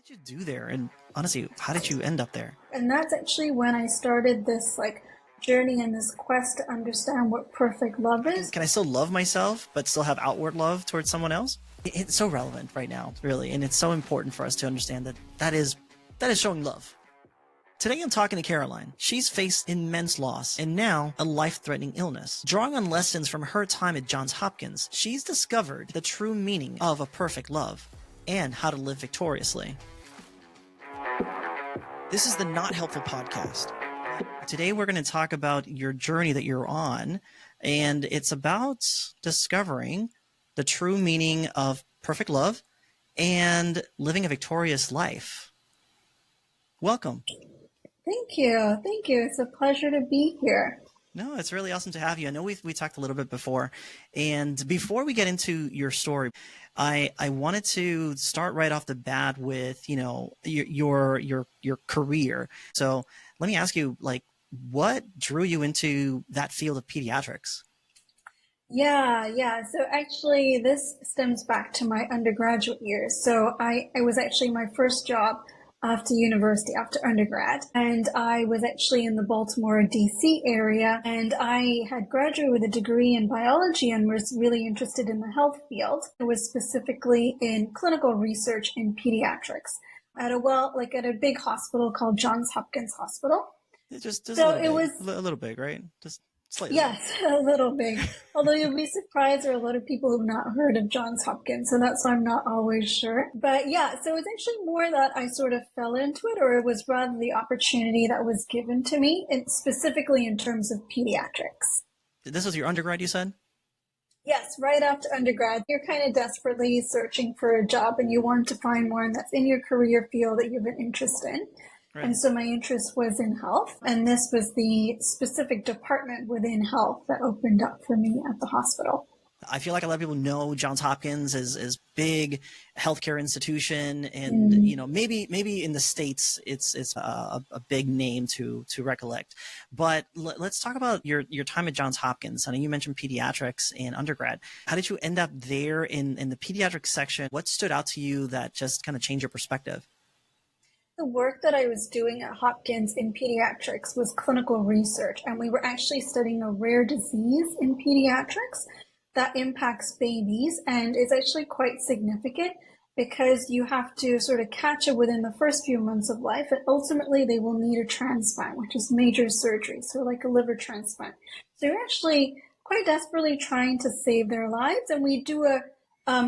did you do there? And honestly, how did you end up there? And that's actually when I started this journey and this quest to understand what perfect love is. Can I still love myself, but still have outward love towards someone else? It's so relevant right now, really. And it's so important for us to understand that is showing love. Today I'm talking to Caroline. She's faced immense loss and now a life-threatening illness. Drawing on lessons from her time at Johns Hopkins, she's discovered the true meaning of a perfect love and how to live victoriously. This is the Not Helpful Podcast. Today we're going to talk about your journey that you're on, and it's about discovering the true meaning of perfect love and living a victorious life. Welcome. Thank you. Thank you. It's a pleasure to be here. No, it's really awesome to have you. I know we talked a little bit before, and before we get into your story, I wanted to start right off the bat with, your career. So let me ask you, what drew you into that field of pediatrics? Yeah. So actually, this stems back to my undergraduate years. So I was actually my first job after university, after undergrad. And I was actually in the Baltimore, DC area. And I had graduated with a degree in biology and was really interested in the health field. It was specifically in clinical research in pediatrics at a big hospital called Johns Hopkins Hospital. Just so a it was big. A little big, right? Just slightly. Yes, a little big. Although you'll be surprised, there are a lot of people who've not heard of Johns Hopkins, so that's why I'm not always sure. But yeah, so it's actually more that I sort of fell into it, or it was rather the opportunity that was given to me, and specifically in terms of pediatrics. This was your undergrad, you said? Yes, right after undergrad, you're kind of desperately searching for a job and you want to find one that's in your career field that you have an interest in. Right. And so my interest was in health, and this was the specific department within health that opened up for me at the hospital. I feel like a lot of people know Johns Hopkins as big healthcare institution, and maybe in the States it's a big name to recollect. But let's talk about your time at Johns Hopkins. I know you mentioned pediatrics and undergrad. How did you end up there in the pediatrics section? What stood out to you that just kind of changed your perspective? The work that I was doing at Hopkins in pediatrics was clinical research, and we were actually studying a rare disease in pediatrics that impacts babies, and it's actually quite significant because you have to sort of catch it within the first few months of life, and ultimately they will need a transplant, which is major surgery, so like a liver transplant. So you're actually quite desperately trying to save their lives, and we do a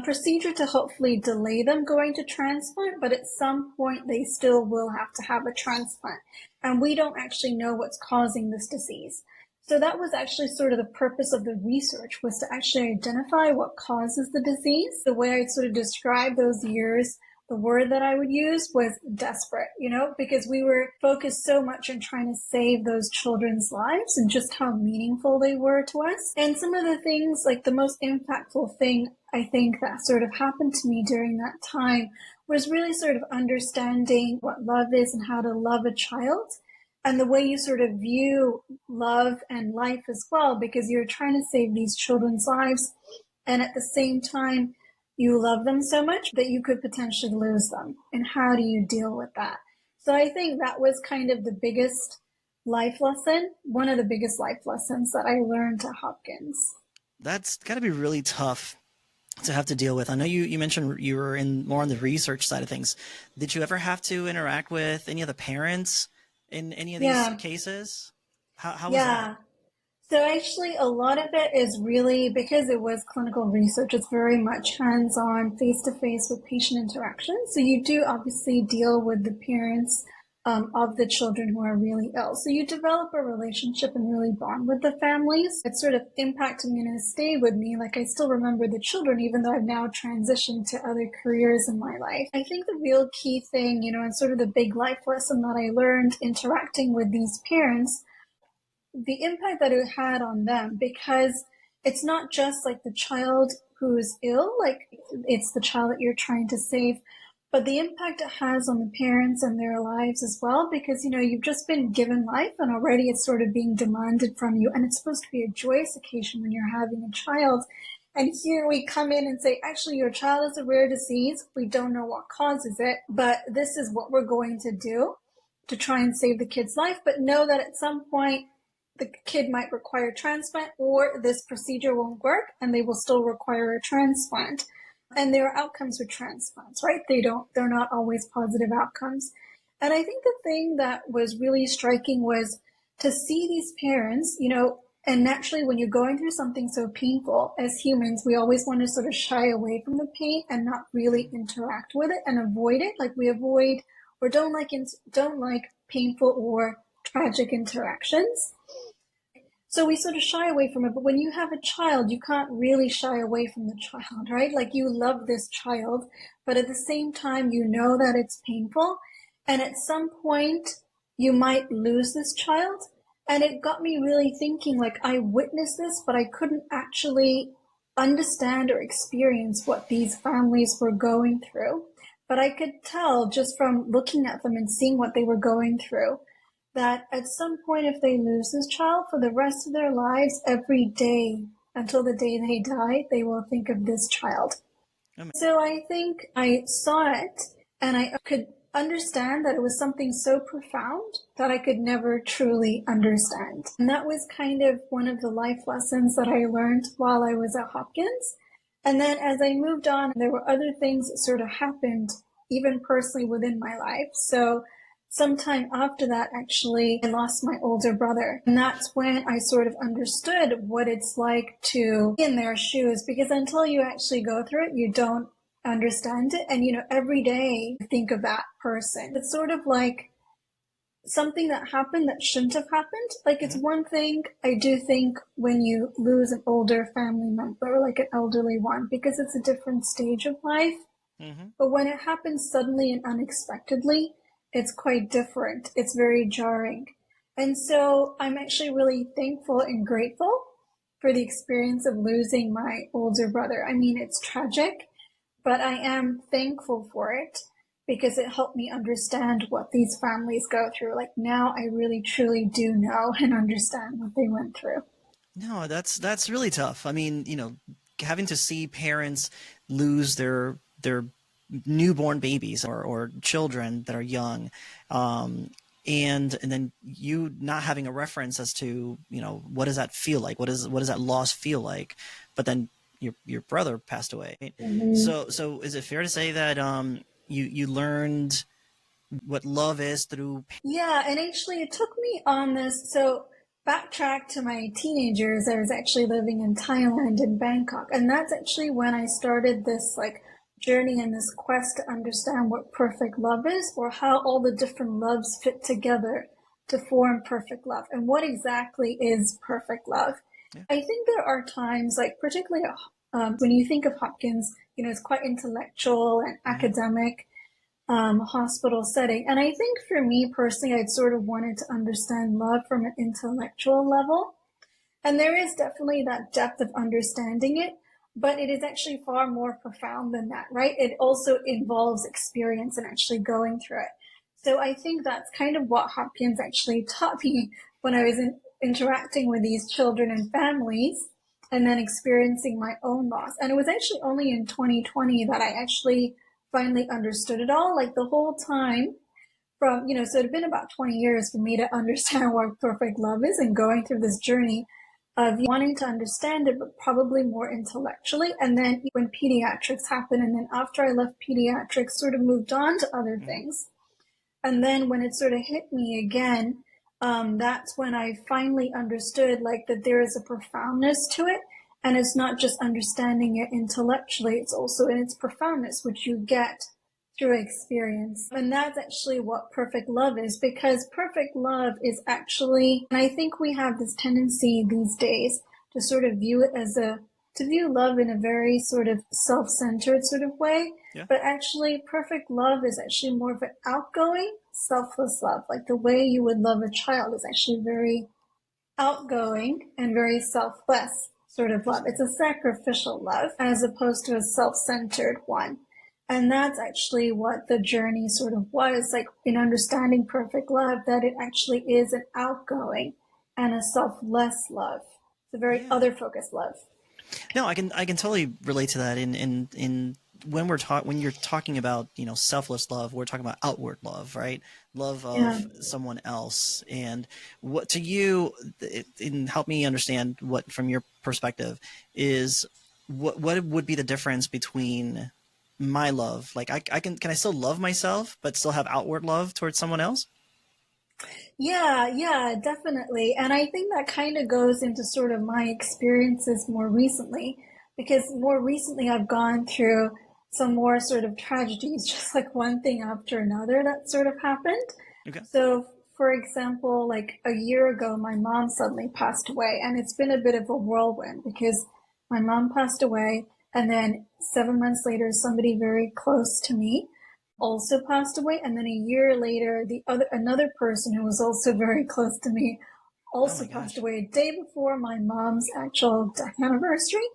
procedure to hopefully delay them going to transplant, but at some point they still will have to have a transplant. And we don't actually know what's causing this disease. So that was actually sort of the purpose of the research, was to actually identify what causes the disease. The way I sort of described those years, the word that I would use was desperate, because we were focused so much on trying to save those children's lives and just how meaningful they were to us. And some of the things, like the most impactful thing I think that sort of happened to me during that time was really sort of understanding what love is and how to love a child, and the way you sort of view love and life as well, because you're trying to save these children's lives, and at the same time, you love them so much that you could potentially lose them. And how do you deal with that? So I think that was kind of the biggest life lesson, one of the biggest life lessons that I learned at Hopkins. That's got to be really tough to have to deal with. I know you mentioned you were more on the research side of things. Did you ever have to interact with any of the parents in any of these cases? How was that? So actually a lot of it is really, because it was clinical research, it's very much hands-on, face-to-face with patient interaction. So you do obviously deal with the parents of the children who are really ill. So you develop a relationship and really bond with the families. It sort of impacted me and it stayed with me. Like, I still remember the children, even though I've now transitioned to other careers in my life. I think the real key thing, and sort of the big life lesson that I learned interacting with these parents, the impact that it had on them, because it's not just like the child who's ill, like it's the child that you're trying to save, but the impact it has on the parents and their lives as well, because, you've just been given life and already it's sort of being demanded from you, and it's supposed to be a joyous occasion when you're having a child. And here we come in and say, actually, your child is a rare disease. We don't know what causes it, but this is what we're going to do to try and save the kid's life. But know that at some point, the kid might require transplant, or this procedure won't work and they will still require a transplant. And there are outcomes with transplants, right? They're not always positive outcomes. And I think the thing that was really striking was to see these parents, and naturally when you're going through something so painful, as humans, we always want to sort of shy away from the pain and not really interact with it and avoid it. Like we avoid or don't like painful or tragic interactions. So we sort of shy away from it. But when you have a child, you can't really shy away from the child, right? Like you love this child, but at the same time, you know that it's painful. And at some point, you might lose this child. And it got me really thinking, like I witnessed this, but I couldn't actually understand or experience what these families were going through. But I could tell just from looking at them and seeing what they were going through, that at some point, if they lose this child for the rest of their lives, every day until the day they die, they will think of this child. So I think I saw it and I could understand that it was something so profound that I could never truly understand. And that was kind of one of the life lessons that I learned while I was at Hopkins. And then as I moved on, there were other things that sort of happened, even personally within my life. So sometime after that, actually, I lost my older brother. And that's when I sort of understood what it's like to be in their shoes, because until you actually go through it, you don't understand it. And, every day you think of that person. It's sort of like something that happened that shouldn't have happened. Like it's one thing I do think when you lose an older family member, like an elderly one, because it's a different stage of life. But when it happens suddenly and unexpectedly, it's quite different. It's very jarring. And so I'm actually really thankful and grateful for the experience of losing my older brother. I mean, it's tragic, but I am thankful for it because it helped me understand what these families go through. Like now I really truly do know and understand what they went through. No, that's really tough. I mean, having to see parents lose their newborn babies or children that are young, and then you not having a reference as to what does that feel like, what does that loss feel like, but then your brother passed away. So is it fair to say that you learned what love is through? Yeah, and actually it took me on this. So backtrack to my teenagers, I was actually living in Thailand, in Bangkok, and that's actually when I started this journey and this quest to understand what perfect love is, or how all the different loves fit together to form perfect love, and what exactly is perfect love. Yeah. I think there are times, particularly when you think of Hopkins, it's quite intellectual and academic hospital setting. And I think for me personally, I'd sort of wanted to understand love from an intellectual level. And there is definitely that depth of understanding it, but it is actually far more profound than that, right? It also involves experience and actually going through it. So I think that's kind of what Hopkins actually taught me when I was interacting with these children and families and then experiencing my own loss. And it was actually only in 2020 that I actually finally understood it all. Like the whole time from, so it had been about 20 years for me to understand what perfect love is and going through this journey of wanting to understand it, but probably more intellectually. And then when pediatrics happened, and then after I left pediatrics, sort of moved on to other things. And then when it sort of hit me again, that's when I finally understood that there is a profoundness to it. And it's not just understanding it intellectually, it's also in its profoundness, which you get through experience. And that's actually what perfect love is, because perfect love is actually, and I think we have this tendency these days to sort of view it as to view love in a very sort of self-centered sort of way. Yeah. But actually perfect love is actually more of an outgoing, selfless love. Like the way you would love a child is actually very outgoing and very selfless sort of love. It's a sacrificial love as opposed to a self-centered one. And that's actually what the journey sort of was, in understanding perfect love, that it actually is an outgoing and a selfless love. It's a very other-focused love. No, I can totally relate to that. In when you're talking about selfless love, we're talking about outward love, right? Love Yeah. of someone else, and what to you, and help me understand what from your perspective is what would be the difference between my love, like can I still love myself but still have outward love towards someone else? Yeah, yeah, definitely. And I think that kind of goes into sort of my experiences more recently, because more recently I've gone through some more sort of tragedies, just like one thing after another that sort of happened. Okay. So, for example, like a year ago, my mom suddenly passed away, and it's been a bit of a whirlwind because my mom passed away, and then 7 months later, somebody very close to me also passed away, and then a year later, the other another person who was also very close to me Oh also my passed gosh. away a day before my mom's actual death anniversary.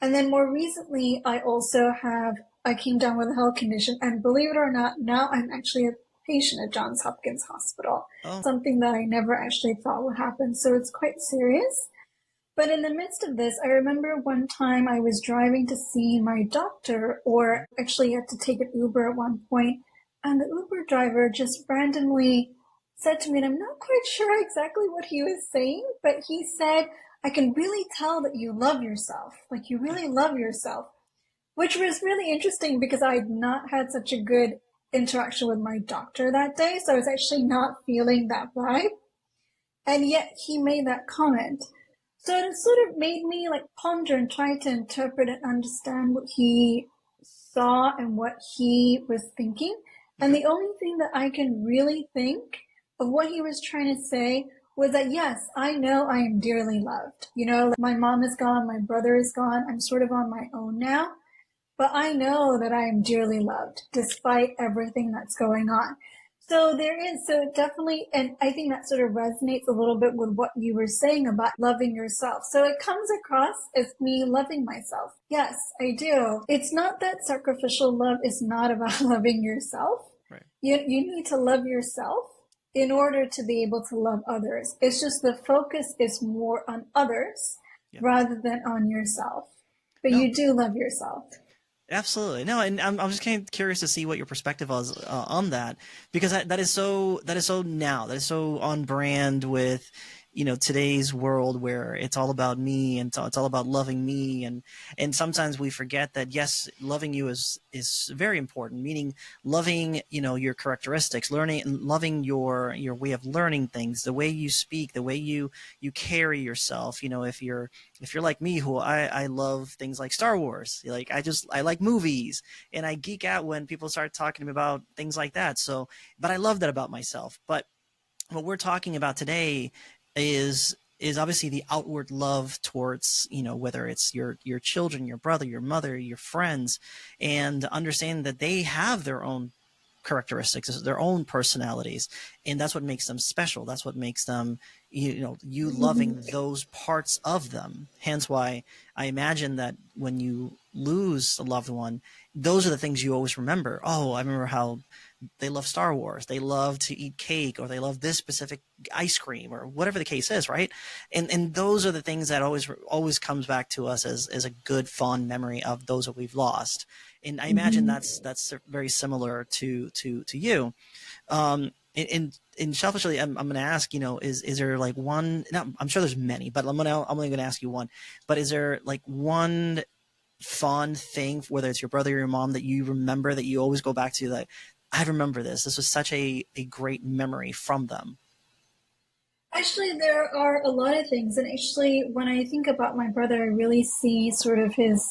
And then more recently, I came down with a health condition, and believe it or not, now I'm actually a patient at Johns Hopkins Hospital. Oh. Something that I never actually thought would happen. So it's quite serious. But in the midst of this, I remember one time I was driving to see my doctor, or actually had to take an Uber at one point, and the Uber driver just randomly said to me, and I'm not quite sure exactly what he was saying, but he said, I can really tell that you love yourself. Like you really love yourself, which was really interesting because I had not had such a good interaction with my doctor that day. So I was actually not feeling that vibe. And yet he made that comment. So it sort of made me like ponder and try to interpret and understand what he saw and what he was thinking. And Okay. the only thing that I can really think of what he was trying to say was that, yes, I know I am dearly loved. Like my mom is gone, my brother is gone. I'm sort of on my own now. But I know that I am dearly loved despite everything that's going on. So definitely, and I think that sort of resonates a little bit with what you were saying about loving yourself. So it comes across as me loving myself. Yes, I do. It's not that sacrificial love is not about loving yourself. Right. You need to love yourself in order to be able to love others. It's just the focus is more on others Yeah. rather than on yourself. But No. you do love yourself. Absolutely. No, and I'm just kind of curious to see what your perspective was on that, because that is so on brand with today's world, where it's all about me, and it's all about loving me, and sometimes we forget that, yes, loving you is very important, meaning loving your characteristics, learning and loving your way of learning things, the way you speak, the way you carry yourself. If you're like me, who I love things like Star Wars, like I like movies, and I geek out when people start talking about things like that. So, but I love that about myself. But what we're talking about today is obviously the outward love towards, whether it's your children, your brother, your mother, your friends, and understand that they have their own characteristics, their own personalities, and that's what makes them special. That's what makes them, you loving those parts of them. Hence why I imagine that when you lose a loved one, those are the things you always remember. Oh, I remember how they love Star Wars, they love to eat cake, or they love this specific ice cream, or whatever the case is, right? And those are the things that always comes back to us as a good fond memory of those that we've lost. And I imagine Mhm. that's very similar to you. In selfishly, I'm going to ask, is there like one? Now, I'm sure there's many, but I'm only going to ask you one. But is there like one fond thing, whether it's your brother or your mom, that you remember, that you always go back to, that I remember this? This was such a great memory from them. Actually, there are a lot of things. And actually, when I think about my brother, I really see sort of his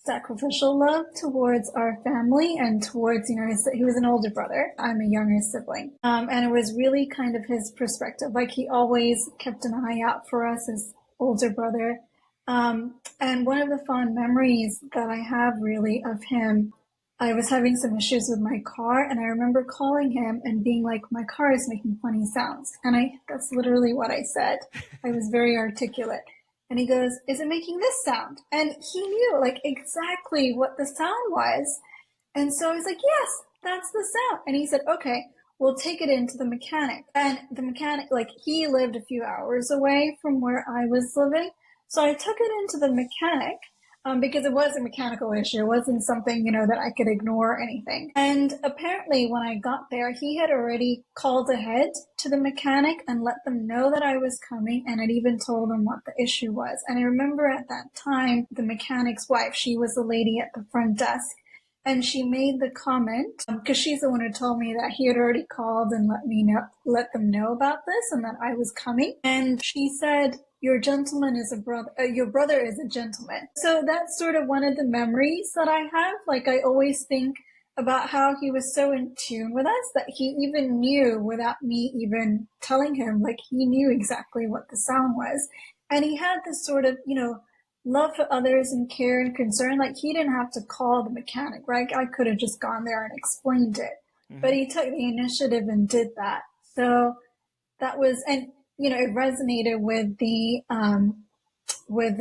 sacrificial love towards our family and towards, he was an older brother. I'm a younger sibling. And it was really kind of his perspective. Like he always kept an eye out for us as older brother. And one of the fond memories that I have really of him, I was having some issues with my car, and I remember calling him and being like, my car is making funny sounds. And that's literally what I said. I was very articulate. And he goes, is it making this sound? And he knew like exactly what the sound was. And so I was like, yes, that's the sound. And he said, okay, we'll take it into the mechanic. And the mechanic, like he lived a few hours away from where I was living. So I took it into the mechanic because it was a mechanical issue. It wasn't something, that I could ignore or anything. And apparently when I got there, he had already called ahead to the mechanic and let them know that I was coming, and had even told them what the issue was. And I remember at that time, the mechanic's wife, she was the lady at the front desk, and she made the comment, because she's the one who told me that he had already called and let them know about this and that I was coming. And she said, your gentleman is a brother, your brother is a gentleman. So that's sort of one of the memories that I have. Like, I always think about how he was so in tune with us that he even knew without me even telling him, like, he knew exactly what the sound was. And he had this sort of, love for others and care and concern. Like, he didn't have to call the mechanic, right? I could have just gone there and explained it. Mm-hmm. But he took the initiative and did that. So that was, and it resonated with the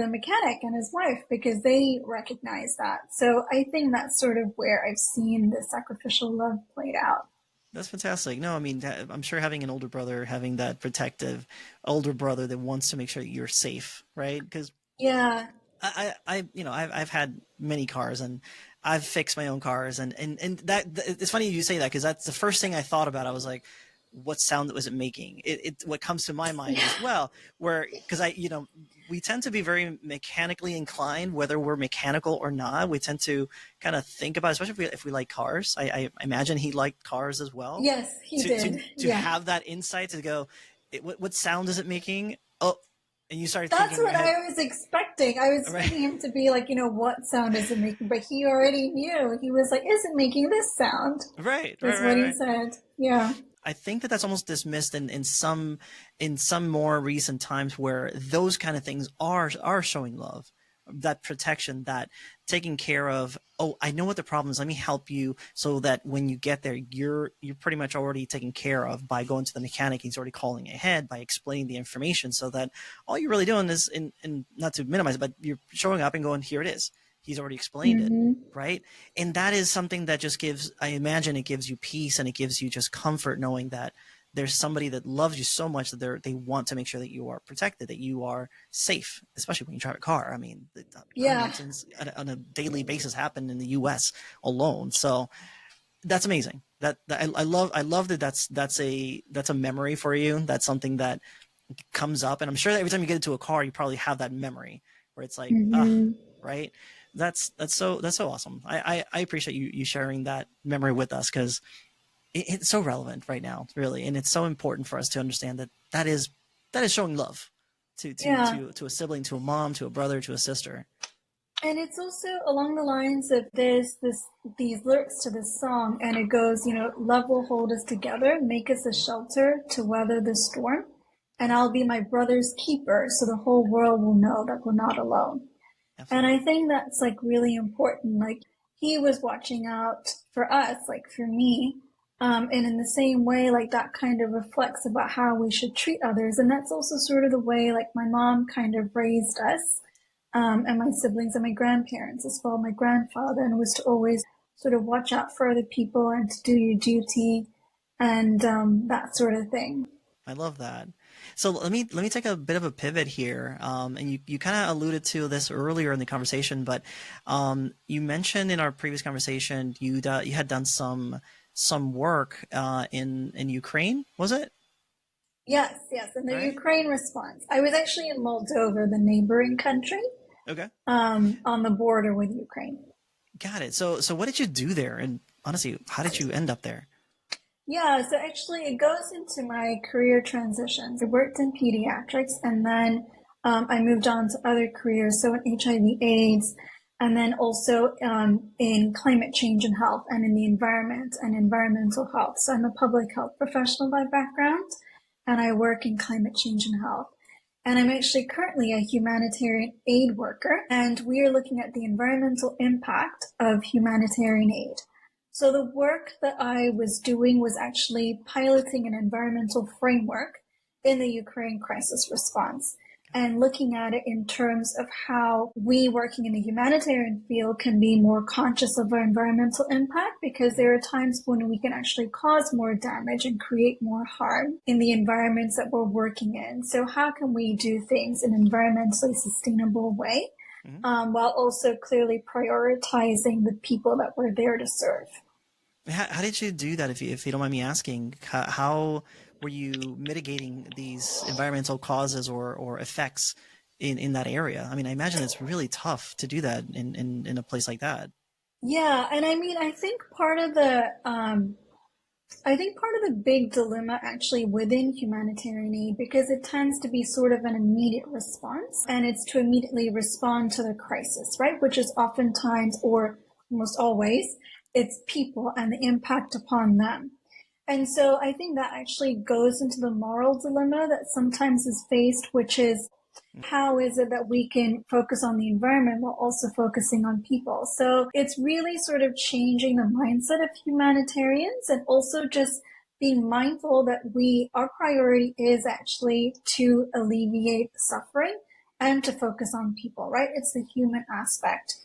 mechanic and his wife, because they recognized that. So I think that's sort of where I've seen the sacrificial love played out. That's fantastic. No, I mean, I'm sure having an older brother, having that protective older brother that wants to make sure that you're safe, right? Because yeah, I've had many cars, and I've fixed my own cars, and that it's funny you say that, because that's the first thing I thought about. I was like, what sound was it making? What comes to my mind as well, because we tend to be very mechanically inclined, whether we're mechanical or not. We tend to kind of think about, especially if we like cars. I imagine he liked cars as well. Yes, he did. To have that insight to go, what sound is it making? Oh, and you started That's thinking. That's what I was expecting. I was expecting him to be like, what sound is it making? But he already knew. He was like, is it making this sound? Right. That's what he said. Yeah. I think that's almost dismissed in some more recent times, where those kind of things are showing love, that protection, that taking care of. Oh, I know what the problem is. Let me help you, so that when you get there, you're pretty much already taken care of by going to the mechanic. He's already calling ahead by explaining the information, so that all you're really doing is, in not to minimize it, but you're showing up and going, here it is. He's already explained it, right? And that is something that just gives, I imagine it gives you peace, and it gives you just comfort knowing that there's somebody that loves you so much that they want to make sure that you are protected, that you are safe, especially when you drive a car. I mean, accidents on a daily basis happen in the U.S. alone. So that's amazing. I love that that's a memory for you. That's something that comes up. And I'm sure that every time you get into a car, you probably have that memory where it's like, right? That's so awesome. I appreciate you sharing that memory with us, because it's so relevant right now, really, and it's so important for us to understand that is showing love to a sibling, to a mom, to a brother, to a sister. And it's also along the lines of these lyrics to this song, and it goes, love will hold us together, make us a shelter to weather the storm, and I'll be my brother's keeper, so the whole world will know that we're not alone. And I think that's like really important. Like, he was watching out for us, like for me. And in the same way, like, that kind of reflects about how we should treat others. And that's also sort of the way, like, my mom kind of raised us, and my siblings and my grandparents as well, my grandfather, and was to always sort of watch out for other people and to do your duty and that sort of thing. I love that. So let me take a bit of a pivot here. And you kind of alluded to this earlier in the conversation, but you mentioned in our previous conversation you had done some work in Ukraine, was it? Yes, in the Ukraine response. I was actually in Moldova, the neighboring country. Okay. On the border with Ukraine. Got it. So what did you do there? And honestly, how did you end up there? Yeah, so actually it goes into my career transitions. I worked in pediatrics, and then I moved on to other careers, so in HIV/AIDS, and then also in climate change and health, and in the environment and environmental health. So I'm a public health professional by background, and I work in climate change and health. And I'm actually currently a humanitarian aid worker, and we are looking at the environmental impact of humanitarian aid. So the work that I was doing was actually piloting an environmental framework in the Ukraine crisis response. and looking at it in terms of how we working in the humanitarian field can be more conscious of our environmental impact, because there are times when we can actually cause more damage and create more harm in the environments that we're working in. So how can we do things in an environmentally sustainable way, while also clearly prioritizing the people that we're there to serve? How did you do that, if you don't mind me asking? How were you mitigating these environmental causes or effects in that area? I mean, I imagine it's really tough to do that in a place like that. Yeah, and I mean, I think part of the big dilemma actually within humanitarian aid, because it tends to be sort of an immediate response, and it's to immediately respond to the crisis, right? Which is oftentimes, or almost always, it's people and the impact upon them. And so I think that actually goes into the moral dilemma that sometimes is faced, which is, how is it that we can focus on the environment while also focusing on people? So it's really sort of changing the mindset of humanitarians, and also just being mindful that our priority is actually to alleviate suffering and to focus on people, right? It's the human aspect.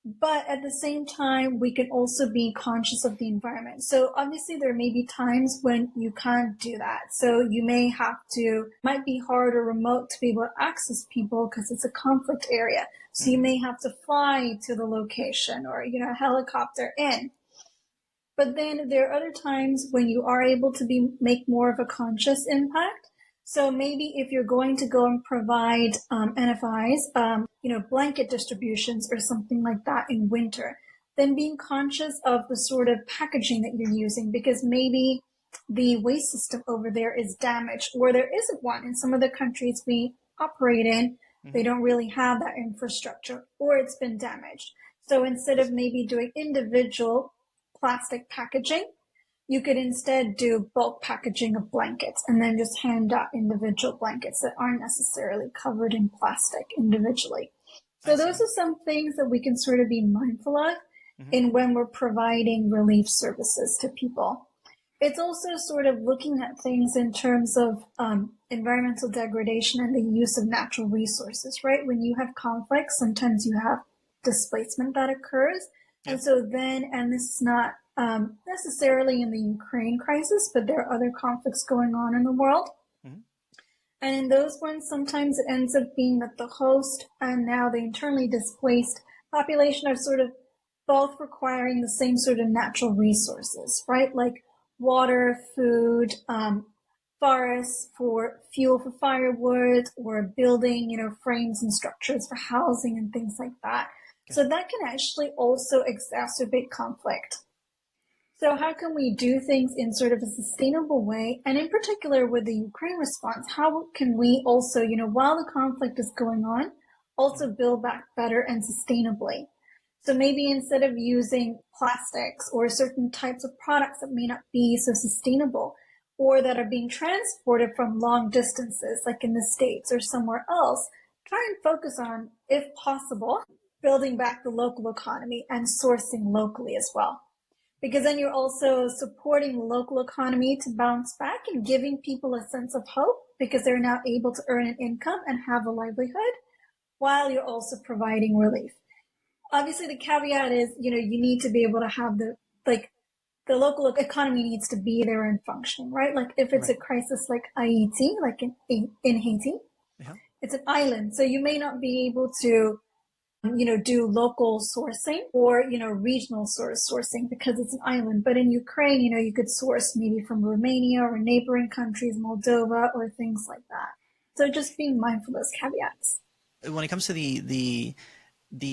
But at the same time, we can also be conscious of the environment. So obviously there may be times when you can't do that. So you might be hard or remote to be able to access people because it's a conflict area. So you may have to fly to the location or, helicopter in. But then there are other times when you are able to make more of a conscious impact. So maybe if you're going to go and provide NFIs, blanket distributions or something like that in winter, then being conscious of the sort of packaging that you're using, because maybe the waste system over there is damaged, or there isn't one. In some of the countries we operate in, they don't really have that infrastructure, or it's been damaged. So instead of maybe doing individual plastic packaging, you could instead do bulk packaging of blankets and then just hand out individual blankets that aren't necessarily covered in plastic individually. So those are some things that we can sort of be mindful of in when we're providing relief services to people. It's also sort of looking at things in terms of environmental degradation and the use of natural resources, right? When you have conflicts, sometimes you have displacement that occurs. And so then, and this is not necessarily in the Ukraine crisis, but there are other conflicts going on in the world. And in those ones, sometimes it ends up being that the host and now the internally displaced population are sort of both requiring the same sort of natural resources, right? Like water, food, forests for fuel for firewood, or building, frames and structures for housing and things like that. So that can actually also exacerbate conflict. So how can we do things in sort of a sustainable way? And in particular with the Ukraine response, how can we also, while the conflict is going on, also build back better and sustainably? So maybe instead of using plastics or certain types of products that may not be so sustainable, or that are being transported from long distances, like in the States or somewhere else, try and focus on, if possible, building back the local economy and sourcing locally as well. Because then you're also supporting the local economy to bounce back and giving people a sense of hope, because they're now able to earn an income and have a livelihood, while you're also providing relief. Obviously, the caveat is, you need to be able to have the local economy needs to be there and functioning, right? Like if it's a crisis like Haiti, like in Haiti, it's an island. So you may not be able to do local sourcing or, regional sort of sourcing because it's an island. But in Ukraine, you could source maybe from Romania or neighboring countries, Moldova, or things like that. So just being mindful of those caveats. When it comes to the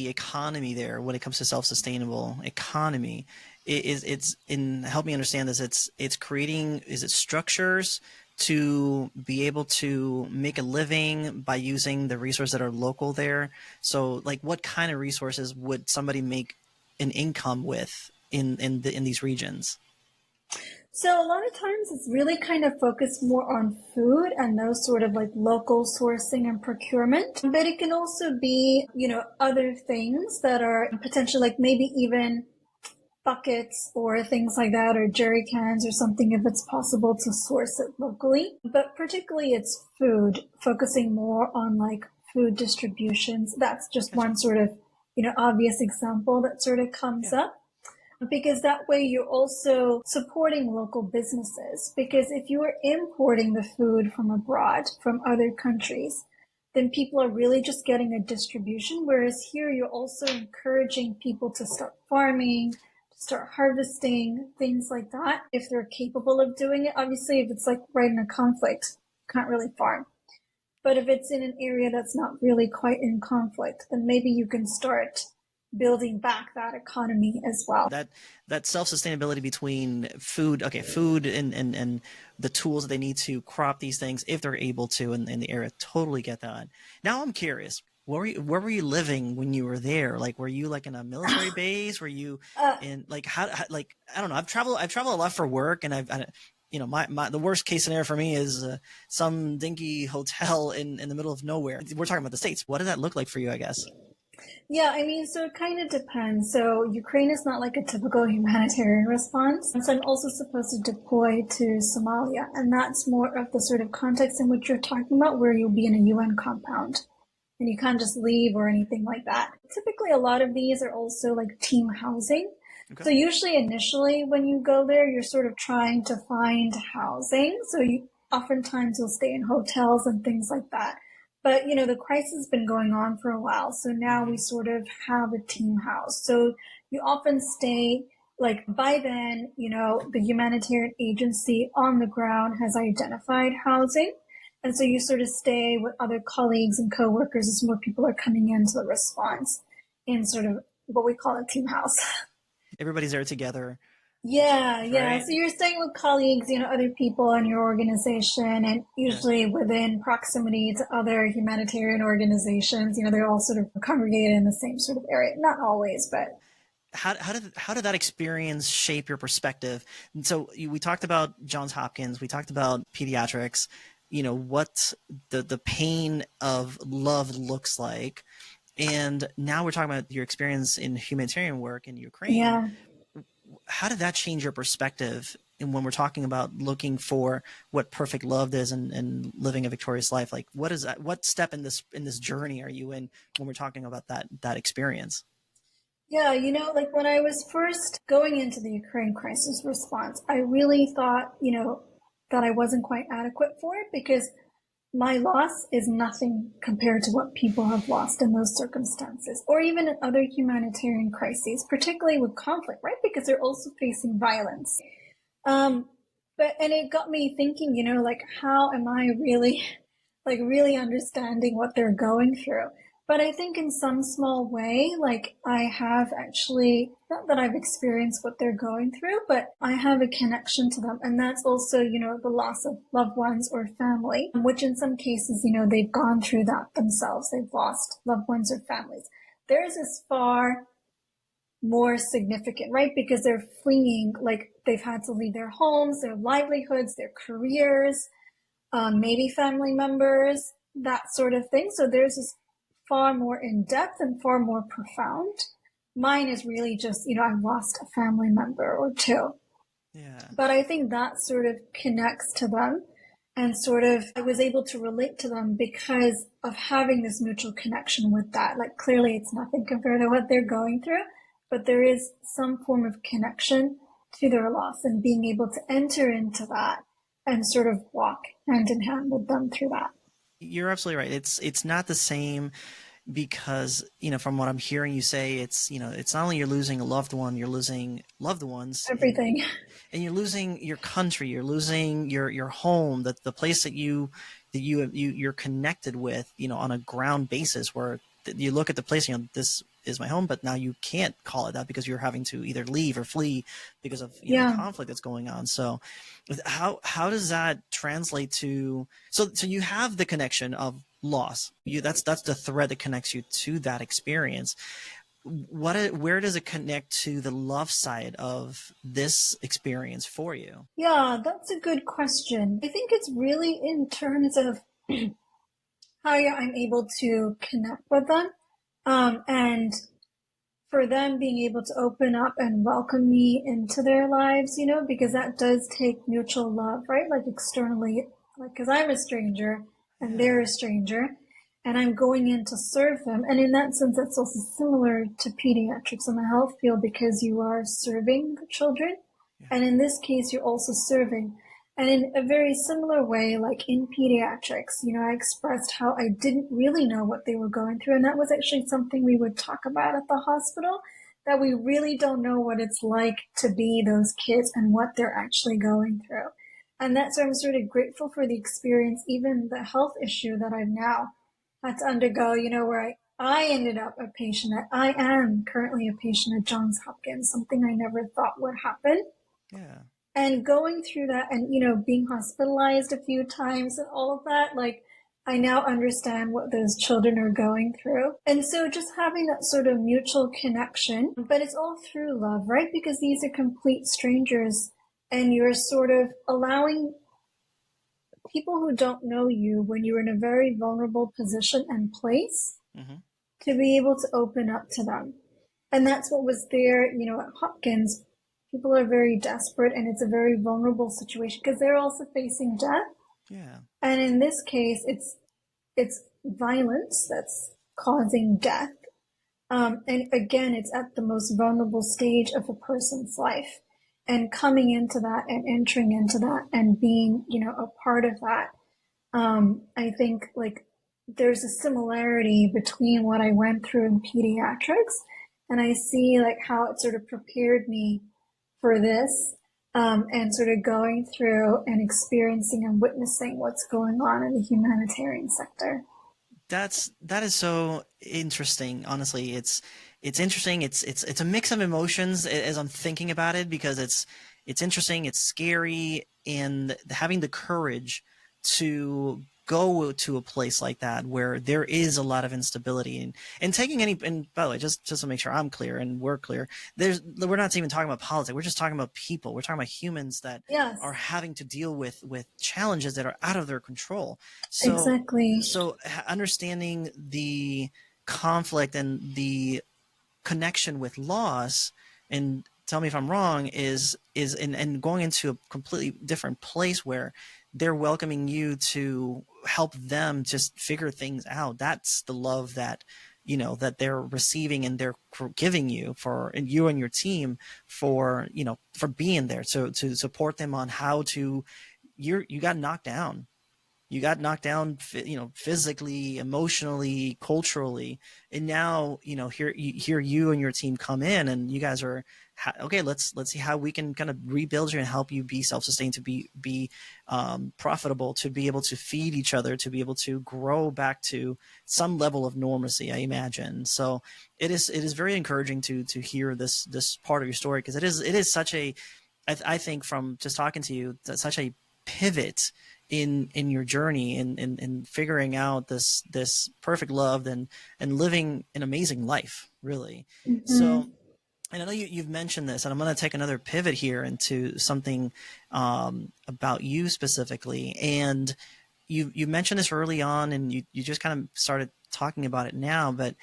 economy there, when it comes to self-sustainable economy, it's in, help me understand this, it's creating, is it structures to be able to make a living by using the resources that are local there? So like what kind of resources would somebody make an income with in these regions? So a lot of times it's really kind of focused more on food and those sort of like local sourcing and procurement. But it can also be, other things that are potentially like maybe even buckets or things like that, or jerry cans or something if it's possible to source it locally. But particularly it's food, focusing more on like food distributions. That's just one sort of, obvious example that sort of comes up. Because that way you're also supporting local businesses. Because if you are importing the food from abroad, from other countries, then people are really just getting a distribution. Whereas here you're also encouraging people to start farming, start harvesting, things like that, if they're capable of doing it. Obviously, if it's like right in a conflict, can't really farm. But if it's in an area that's not really quite in conflict, then maybe you can start building back that economy as well. That self-sustainability between food and the tools that they need to crop these things if they're able to in the area. Totally get that. Now I'm curious, where were you living when you were there? Like, were you like in a military base? Were you in like how like I don't know. I've traveled a lot for work, and the worst case scenario for me is some dinky hotel in the middle of nowhere. We're talking about the States. What did that look like for you, I guess? Yeah, I mean, so it kind of depends. So Ukraine is not like a typical humanitarian response. So I'm also supposed to deploy to Somalia, and that's more of the sort of context in which you're talking about, where you'll be in a UN compound and you can't just leave or anything like that. Typically, a lot of these are also like team housing. Okay. So usually initially when you go there, you're sort of trying to find housing. So oftentimes you'll stay in hotels and things like that. But, the crisis has been going on for a while. So now we sort of have a team house. So you often stay, like by then, the humanitarian agency on the ground has identified housing. And so you sort of stay with other colleagues and coworkers as more people are coming into the response in sort of what we call a team house. Everybody's there together. Yeah, right? Yeah. So you're staying with colleagues, other people in your organization, and usually within proximity to other humanitarian organizations. They're all sort of congregated in the same sort of area. Not always, but how did that experience shape your perspective? And so we talked about Johns Hopkins, we talked about pediatrics, what the pain of love looks like, and now we're talking about your experience in humanitarian work in Ukraine. Yeah. How did that change your perspective when we're talking about looking for what perfect love is and living a victorious life? Like, what is that? What step in this journey are you in when we're talking about that experience? Yeah, like when I was first going into the Ukraine crisis response, I really thought, that I wasn't quite adequate for it, because my loss is nothing compared to what people have lost in those circumstances, or even in other humanitarian crises, particularly with conflict, right? Because they're also facing violence. And it got me thinking, like, how am I really, really understanding what they're going through? But I think in some small way, like I have actually, not that I've experienced what they're going through, but I have a connection to them. And that's also, the loss of loved ones or family, which in some cases, they've gone through that themselves. They've lost loved ones or families. Theirs is far more significant, right? Because they're fleeing, like they've had to leave their homes, their livelihoods, their careers, maybe family members, that sort of thing. So theirs is far more in depth and far more profound. Mine is really just, I've lost a family member or two. Yeah. But I think that sort of connects to them, and sort of I was able to relate to them because of having this mutual connection with that. Like clearly it's nothing compared to what they're going through, but there is some form of connection to their loss, and being able to enter into that and sort of walk hand in hand with them through that. You're absolutely right. It's not the same, because, from what I'm hearing you say, it's not only you're losing a loved one, you're losing loved ones, everything, and you're losing your country, you're losing your home, the place that you're connected with, on a ground basis, where you look at the place, this is my home, but now you can't call it that because you're having to either leave or flee because of the conflict that's going on. So how does that translate to, so you have the connection of loss, that's the thread that connects you to that experience. Where does it connect to the love side of this experience for you? Yeah, that's a good question. I think it's really in terms of how I'm able to connect with them, and for them being able to open up and welcome me into their lives, because that does take mutual love, right? Like externally, like, because I'm a stranger and they're a stranger and I'm going in to serve them. And in that sense, that's also similar to pediatrics in the health field because you are serving the children. Yeah. And in this case, you're also serving. And in a very similar way, like in pediatrics, I expressed how I didn't really know what they were going through. And that was actually something we would talk about at the hospital, that we really don't know what it's like to be those kids and what they're actually going through. And that's why I'm sort of grateful for the experience, even the health issue that I've now had to undergo, where I ended up a patient that I am currently a patient at Johns Hopkins, something I never thought would happen. Yeah. And going through that and, being hospitalized a few times and all of that, like, I now understand what those children are going through. And so just having that sort of mutual connection, but it's all through love, right? Because these are complete strangers and you're sort of allowing people who don't know you when you're in a very vulnerable position and place to be able to open up to them. And that's what was there, at Hopkins. People are very desperate and it's a very vulnerable situation because they're also facing death. Yeah. And in this case, it's violence that's causing death. And again, it's at the most vulnerable stage of a person's life. And coming into that and entering into that and being, a part of that, I think like there's a similarity between what I went through in pediatrics, and I see like how it sort of prepared me for this, and sort of going through and experiencing and witnessing what's going on in the humanitarian sector. That is so interesting. Honestly, it's interesting. It's a mix of emotions as I'm thinking about it, because it's interesting, it's scary, and having the courage to go to a place like that where there is a lot of instability and taking any, and by the way, just to make sure I'm clear and we're clear, we're not even talking about politics. We're just talking about people. We're talking about humans that are having to deal with challenges that are out of their control. So, exactly. So understanding the conflict and the connection with loss, and tell me if I'm wrong, is and going into a completely different place where they're welcoming you to help them just figure things out. That's the love that, that they're receiving and they're giving you and you and your team for being there. So to support them on how to, you got knocked down. You got knocked down, physically, emotionally, culturally, and now here you and your team come in, and you guys are okay. Let's see how we can kind of rebuild you and help you be self-sustained, to be profitable, to be able to feed each other, to be able to grow back to some level of normalcy, I imagine. So it is very encouraging to hear this part of your story, because it is such a, I think from just talking to you, that's such a pivot in your journey in figuring out this perfect love and living an amazing life, really. So, and I know you've mentioned this, and I'm going to take another pivot here into something about you specifically. And you mentioned this early on, and you just kind of started talking about it now, but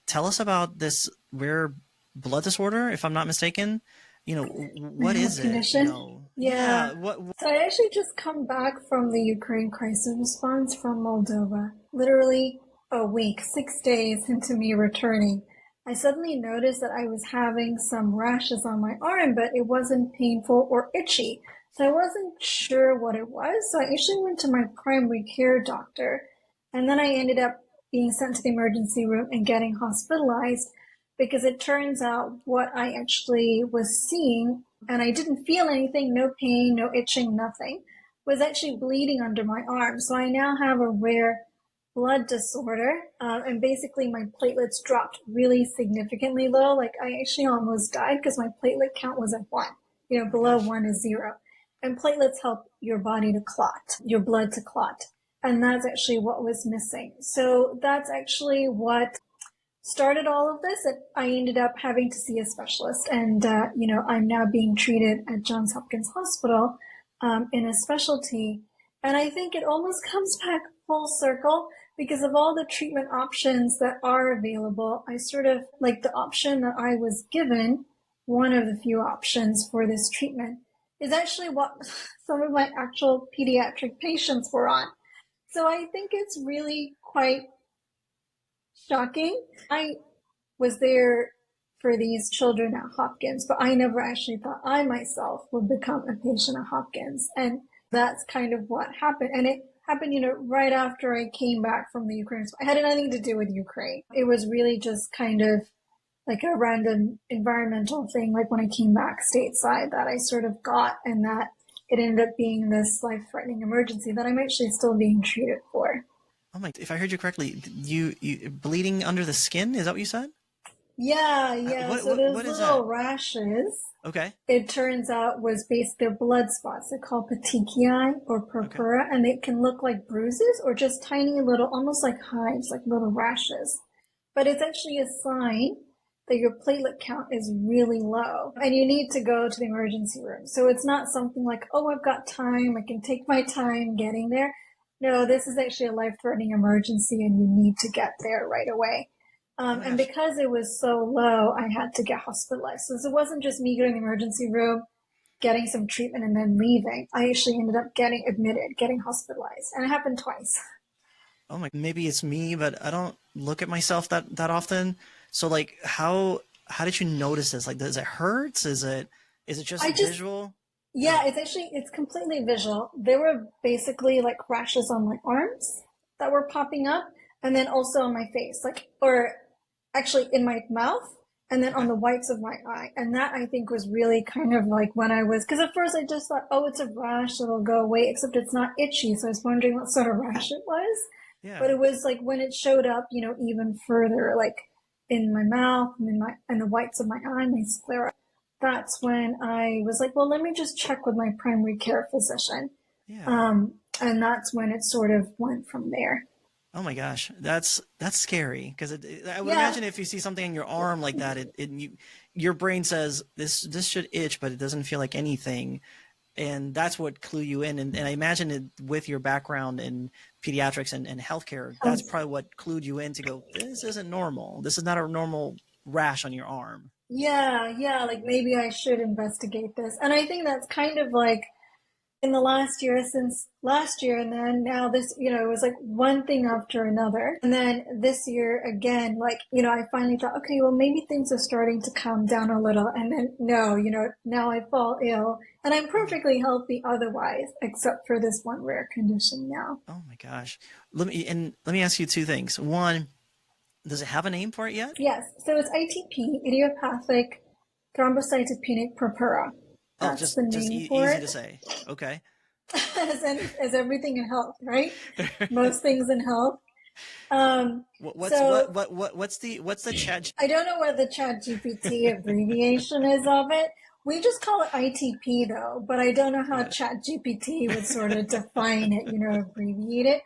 tell us about this rare blood disorder, if I'm not mistaken. What is condition? it? Yeah. So I actually just come back from the Ukraine crisis response from Moldova. Literally a week, 6 days into me returning, I suddenly noticed that I was having some rashes on my arm, but it wasn't painful or itchy. So I wasn't sure what it was. So I actually went to my primary care doctor, and then I ended up being sent to the emergency room and getting hospitalized, because it turns out what I actually was seeing, and I didn't feel anything, no pain, no itching, nothing, was actually bleeding under my arm. So I now have a rare blood disorder, and basically my platelets dropped really significantly low. Like I actually almost died because my platelet count was at 1. Below 1 is 0. And platelets help your body to clot, your blood to clot. And that's actually what was missing. So that's actually what started all of this. I ended up having to see a specialist, and I'm now being treated at Johns Hopkins Hospital in a specialty. And I think it almost comes back full circle, because of all the treatment options that are available, I sort of like the option that I was given, one of the few options for this treatment, is actually what some of my actual pediatric patients were on. So I think it's really quite shocking. I was there for these children at Hopkins, but I never actually thought I myself would become a patient at Hopkins. And that's kind of what happened. And it happened, right after I came back from the Ukraine. So it had nothing to do with Ukraine. It was really just kind of like a random environmental thing, like when I came back stateside, that I sort of got, and that it ended up being this life-threatening emergency that I'm actually still being treated for. Oh my! If I heard you correctly, you bleeding under the skin? Is that what you said? Yeah. So those what is little that? rashes, Okay. it turns out was they're blood spots. They're called petechiae or purpura, and they can look like bruises or just tiny little, almost like hives, like little rashes. But it's actually a sign that your platelet count is really low and you need to go to the emergency room. So it's not something like, oh, I've got time, I can take my time getting there. No, this is actually a life-threatening emergency and you need to get there right away. And because it was so low, I had to get hospitalized. So it wasn't just me going to the emergency room, getting some treatment and then leaving. I actually ended up getting admitted, getting hospitalized. And it happened twice. Oh my, maybe it's me, but I don't look at myself that often. So like, how did you notice this? Like, does it hurt? Is it just visual? Yeah, it's completely visual. There were basically like rashes on my arms that were popping up, and then also on my face, or actually in my mouth, and then on the whites of my eye. And that I think was really kind of like when because at first I just thought, oh, it's a rash, it'll go away, except it's not itchy. So I was wondering what sort of rash it was. Yeah. But it was like when it showed up, even further, like in my mouth and the whites of my eye, my sclera. That's when I was like, well, let me just check with my primary care physician. Yeah. And that's when it sort of went from there. Oh my gosh, that's scary, because I would imagine if you see something in your arm like that, your brain says this should itch, but it doesn't feel like anything, and that's what clue you in. And I imagine it, with your background in pediatrics and healthcare, that's probably what clued you in to go, this isn't normal. This is not a normal rash on your arm. Yeah, like maybe I should investigate this. And I think that's kind of like in the last year, since last year, and then now this, it was like one thing after another. And then this year again, I finally thought, okay, well, maybe things are starting to calm down a little. And then no, now I fall ill and I'm perfectly healthy otherwise, except for this one rare condition now. Oh my gosh. Let me ask you two things. One, does it have a name for it yet? Yes. So it's ITP, idiopathic thrombocytopenic purpura. That's the name for it. Easy to say. Okay. as everything in health, right? Most things in health. What's the chat? I don't know what the ChatGPT abbreviation is of it. We just call it ITP though, but I don't know how ChatGPT would sort of define it, abbreviate it.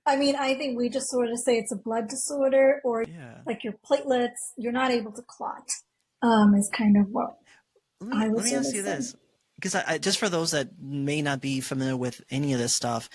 I mean, I think we just sort of say it's a blood disorder, or like your platelets, you're not able to clot, is kind of what I would say. Let me ask you this, because I just for those that may not be familiar with any of this stuff,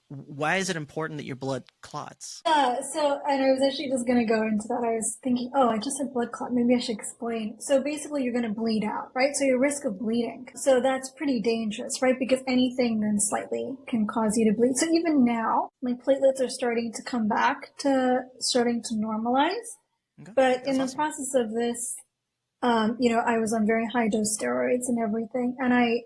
why is it important that your blood clots? So, and I was actually just going to go into that. I was thinking, oh, I just said blood clot. Maybe I should explain. So basically you're going to bleed out, right? So your risk of bleeding. So that's pretty dangerous, right? Because anything then slightly can cause you to bleed. So even now, my platelets are starting to come back to starting to normalize. Okay. But in the process of this, I was on very high dose steroids and everything. And I,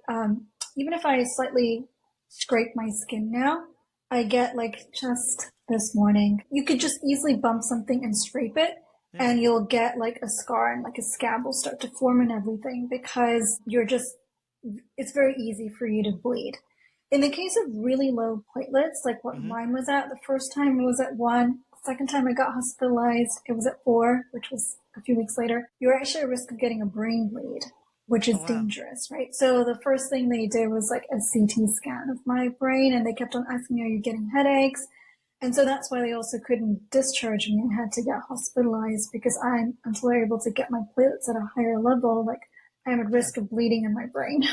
even if I slightly scrape my skin now, I get just this morning, you could just easily bump something and scrape it, and you'll get a scar and a scab will start to form and everything, because it's very easy for you to bleed. In the case of really low platelets, like what mine was at, the first time it was at 1, the second time I got hospitalized, it was at 4, which was a few weeks later. You're actually at risk of getting a brain bleed, which is dangerous, right? So the first thing they did was a CT scan of my brain, and they kept on asking me, are you getting headaches? And so that's why they also couldn't discharge me. I had to get hospitalized, because until they're able to get my platelets at a higher level, I'm at risk of bleeding in my brain.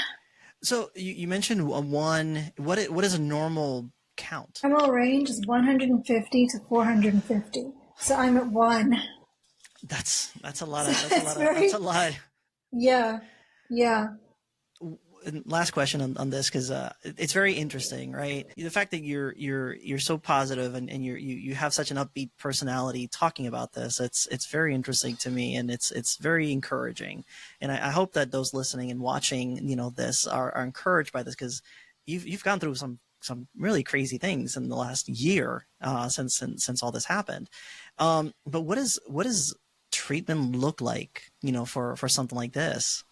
So you mentioned one, what is a normal count? Normal range is 150 to 450. So I'm at 1. That's a lot So of, that's a lot. Yeah. Yeah. And last question on this, because it's very interesting, right? The fact that you're so positive and you have such an upbeat personality talking about this, it's very interesting to me, and it's very encouraging. And I hope that those listening and watching, this are encouraged by this, because you've gone through some really crazy things in the last year since all this happened. But what does treatment look like, for something like this?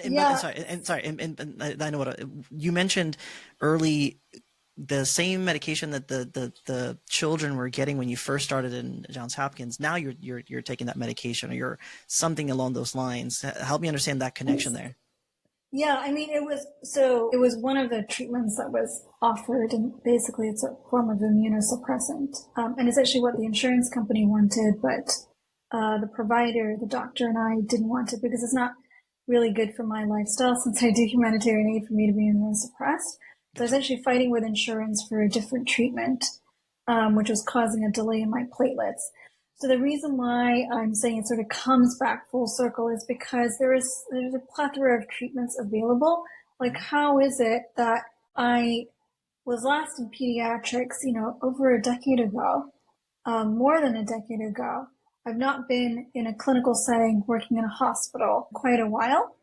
Yeah. And I know what you mentioned early. The same medication that the children were getting when you first started in Johns Hopkins. Now you're taking that medication, or you're something along those lines. Help me understand that connection there. Yeah, I mean, it was one of the treatments that was offered, and basically it's a form of immunosuppressant. And it's actually what the insurance company wanted, but the provider, the doctor, and I didn't want it because it's not really good for my lifestyle since I do humanitarian aid for me to be immunosuppressed. So I was actually fighting with insurance for a different treatment, which was causing a delay in my platelets. So the reason why I'm saying it sort of comes back full circle is because there's a plethora of treatments available. Like, how is it that I was last in pediatrics, over a decade ago, more than a decade ago. I've not been in a clinical setting working in a hospital quite a while.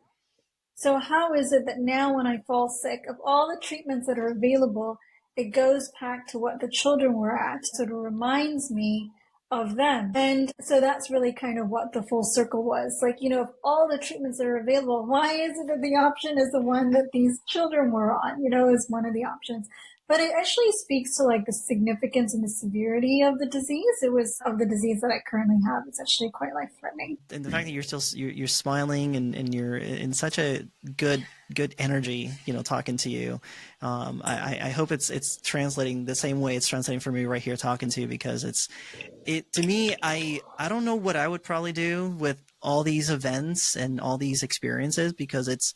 So how is it that now when I fall sick, of all the treatments that are available, it goes back to what the children were at? So it reminds me of them. And so that's really kind of what the full circle was. Like, of all the treatments that are available, why is it that the option is the one that these children were on, is one of the options. But it actually speaks to like the significance and the severity of the disease. Of the disease that I currently have. It's actually quite life-threatening. And the fact that you're smiling and you're in such a good energy, talking to you. I hope it's translating the same way it's translating for me right here talking to you, because to me, I don't know what I would probably do with all these events and all these experiences, because it's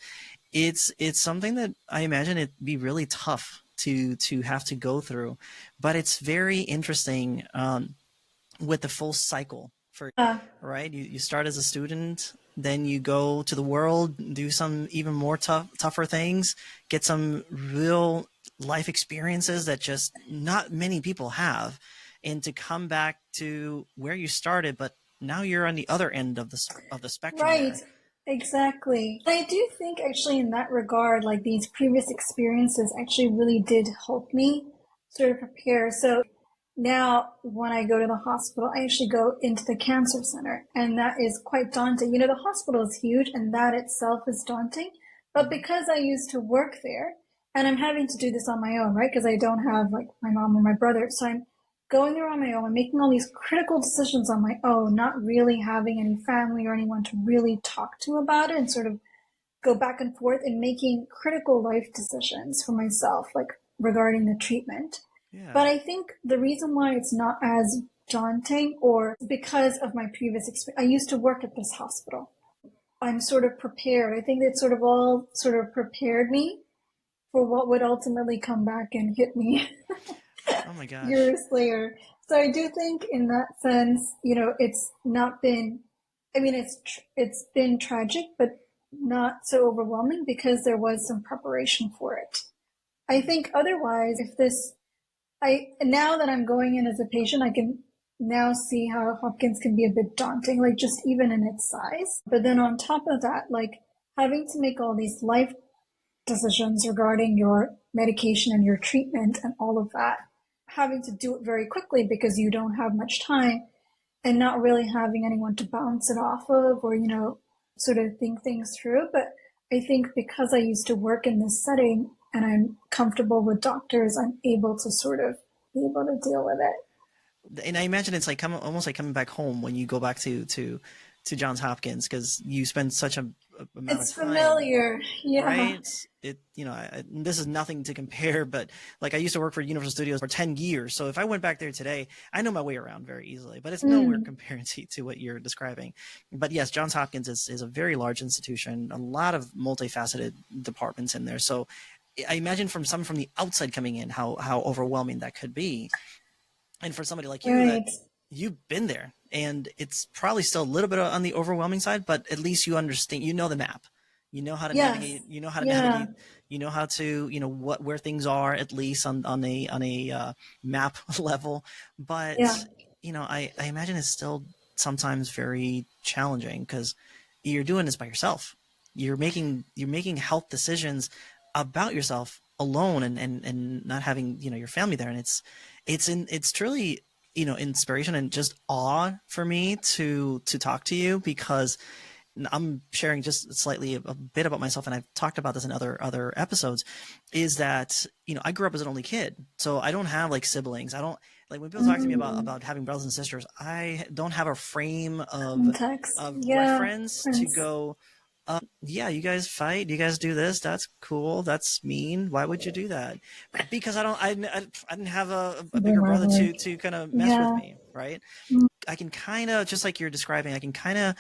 something that I imagine it'd be really tough to have to go through, but it's very interesting with the full cycle for right. You start as a student, then you go to the world, do some even more tougher things, get some real life experiences that just not many people have, and to come back to where you started, but now you're on the other end of the spectrum. Right. There. Exactly. I do think actually in that regard, like these previous experiences actually really did help me sort of prepare. So now when I go to the hospital, I actually go into the cancer center, and that is quite daunting. The hospital is huge, and that itself is daunting. But because I used to work there, and I'm having to do this on my own, right? Because I don't have like my mom or my brother. So I'm going there on my own and making all these critical decisions on my own, not really having any family or anyone to really talk to about it, and sort of go back and forth and making critical life decisions for myself, like regarding the treatment. Yeah. But I think the reason why it's not as daunting, or because of my previous experience, I used to work at this hospital. I'm sort of prepared. I think it sort of all sort of prepared me for what would ultimately come back and hit me. Oh my gosh. Years later. So I do think in that sense, it's not been, it's been tragic, but not so overwhelming because there was some preparation for it. I think otherwise, now that I'm going in as a patient, I can now see how Hopkins can be a bit daunting, like just even in its size. But then on top of that, like having to make all these life decisions regarding your medication and your treatment and all of that, having to do it very quickly because you don't have much time, and not really having anyone to bounce it off of, or, sort of think things through. But I think because I used to work in this setting and I'm comfortable with doctors, I'm able to sort of be able to deal with it. And I imagine it's like almost like coming back home when you go back to Johns Hopkins, because you spend such a amount it's of time. Familiar, yeah. Right? This is nothing to compare, but like I used to work for Universal Studios for 10 years. So if I went back there today, I know my way around very easily, but it's nowhere compared to what you're describing. But yes, Johns Hopkins is a very large institution, a lot of multifaceted departments in there. So I imagine from someone from the outside coming in, how overwhelming that could be. And for somebody like you, that Right. you've been there, and it's probably still a little bit on the overwhelming side, but at least you understand, you know, the map, you know how to navigate, Yes. you know how to Yeah. navigate, you know how to, you know, where things are, at least on a map level. Yeah. But, you know, I imagine it's still sometimes very challenging because you're doing this by yourself. You're making health decisions about yourself alone, and not having, you know, your family there. And it's truly, you know, inspiration and just awe for me to talk to you, because I'm sharing just slightly a bit about myself, and I've talked about this in other episodes, is that, you know, I grew up as an only kid, so I don't have like siblings. I don't, like, when people talk to me Mm. about having brothers and sisters, I don't have a frame Context. of Yeah. reference to Friends. go, yeah, you guys fight, you guys do this, that's cool, that's mean, why would you do that? Because I didn't have a bigger Sibling brother rivalry. to kind of mess with Yeah. me, right? I can kind of, just like you're describing, I can kind of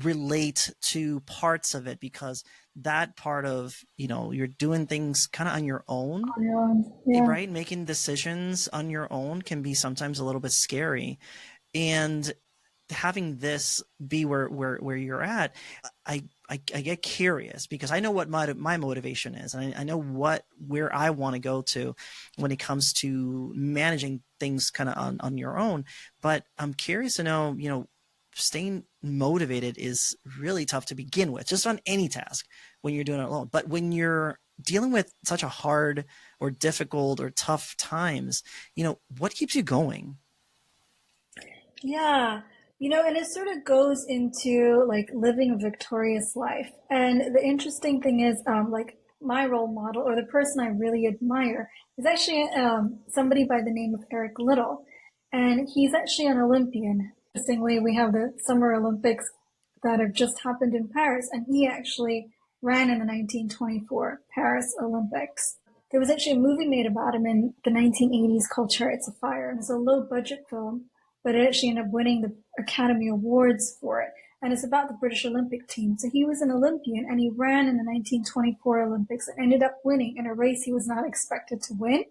relate to parts of it, because that part of, you know, you're doing things kind of on your own, On your own. Yeah. right? Making decisions on your own can be sometimes a little bit scary. And having this be where you're at, I get curious, because I know what my motivation is, and I know where I want to go to when it comes to managing things kind of on your own. But I'm curious to know, you know, staying motivated is really tough to begin with, just on any task when you're doing it alone. But when you're dealing with such a hard or difficult or tough times, you know, what keeps you going? Yeah. And it sort of goes into like living a victorious life. And the interesting thing is, like my role model or the person I really admire is actually somebody by the name of Eric Little. And he's actually an Olympian. Interestingly, we have the Summer Olympics that have just happened in Paris, and he actually ran in the 1924 Paris Olympics. There was actually a movie made about him in the 1980s called Chariots of Fire. And it's a low budget film, but it actually ended up winning the Academy Awards for it. And it's about the British Olympic team. So he was an Olympian, and he ran in the 1924 Olympics and ended up winning in a race he was not expected to win.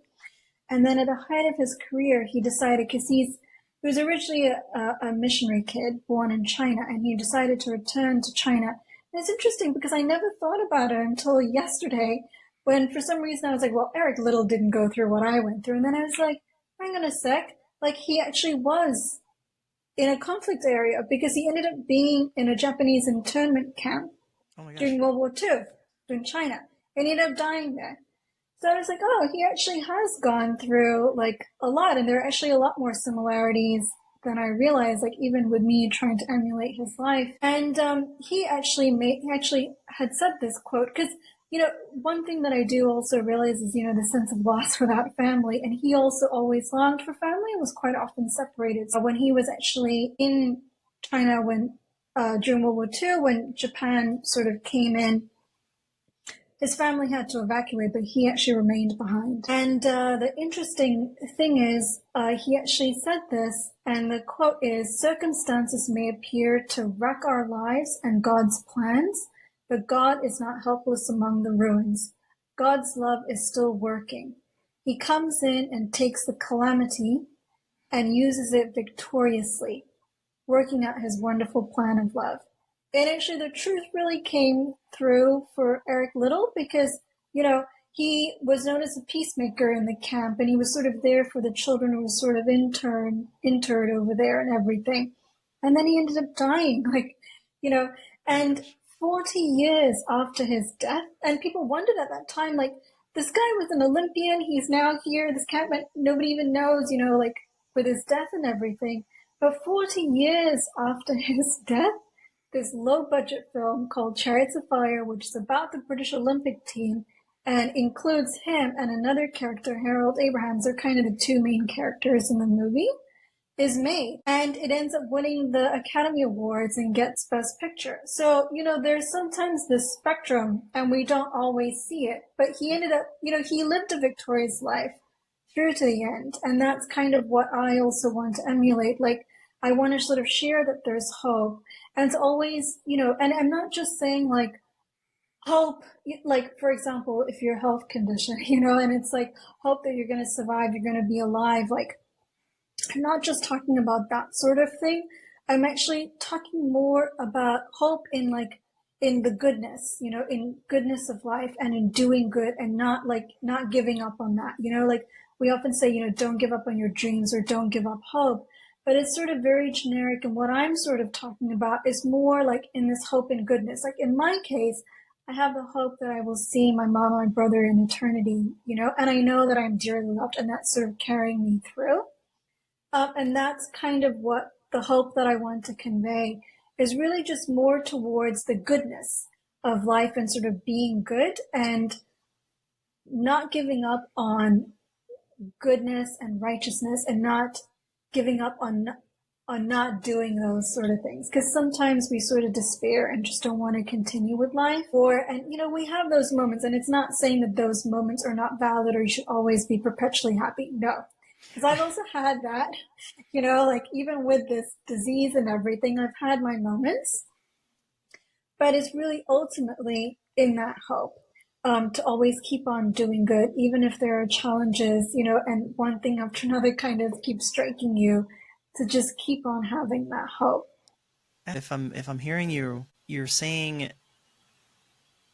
And then at the height of his career, he decided, because he was originally a missionary kid born in China, and he decided to return to China. And it's interesting because I never thought about it until yesterday, when for some reason I was like, well, Eric Little didn't go through what I went through. And then I was like, hang on a sec. Like, he actually was in a conflict area because he ended up being in a Japanese internment camp Oh my gosh. during World War II, during China, and he ended up dying there. So I was like, oh, he actually has gone through like a lot, and there are actually a lot more similarities than I realized. Like even with me trying to emulate his life, and he actually had said this quote because one thing that I do also realize is the sense of loss without family, and he also always longed for family and was quite often separated. So when he was actually in China when during World War II, when Japan sort of came in, his family had to evacuate, but he actually remained behind. And the interesting thing is, he actually said this, and the quote is, "Circumstances may appear to wreck our lives and God's plans, but God is not helpless among the ruins. God's love is still working. He comes in and takes the calamity and uses it victoriously, working out his wonderful plan of love." And actually, the truth really came through for Eric Little because, he was known as a peacemaker in the camp, and he was sort of there for the children who were sort of interred over there and everything. And then he ended up dying, Oh my and gosh. 40 years after his death. And people wondered at that time, like, this guy was an Olympian. He's now here. This camp, nobody even knows, like, with his death and everything. But 40 years after his death, this low budget film called Chariots of Fire, which is about the British Olympic team and includes him and another character, Harold Abrahams, are kind of the two main characters in the movie, is made. And it ends up winning the Academy Awards and gets Best Picture. So, there's sometimes this spectrum and we don't always see it. But he ended up, he lived a victorious life through to the end. And that's kind of what I also want to emulate. Like, I want to sort of share that there's hope. And it's always, and I'm not just saying like, hope, like for example, if your health condition, and it's like hope that you're going to survive, you're going to be alive. Like, I'm not just talking about that sort of thing. I'm actually talking more about hope in in the goodness, in goodness of life and in doing good and not giving up on that. Like we often say, don't give up on your dreams or don't give up hope. But it's sort of very generic. And what I'm sort of talking about is more like in this hope and goodness. Like in my case, I have the hope that I will see my mom and my brother in eternity, and I know that I'm dearly loved, and that's sort of carrying me through. And that's kind of what the hope that I want to convey is really just more towards the goodness of life and sort of being good and not giving up on goodness and righteousness and not giving up on not doing those sort of things, because sometimes we sort of despair and just don't want to continue with life. And we have those moments, and it's not saying that those moments are not valid or you should always be perpetually happy. No, because I've also had that, like even with this disease and everything, I've had my moments, but it's really ultimately in that hope, to always keep on doing good, even if there are challenges, and one thing after another kind of keeps striking you, to just keep on having that hope. If I'm hearing you, you're saying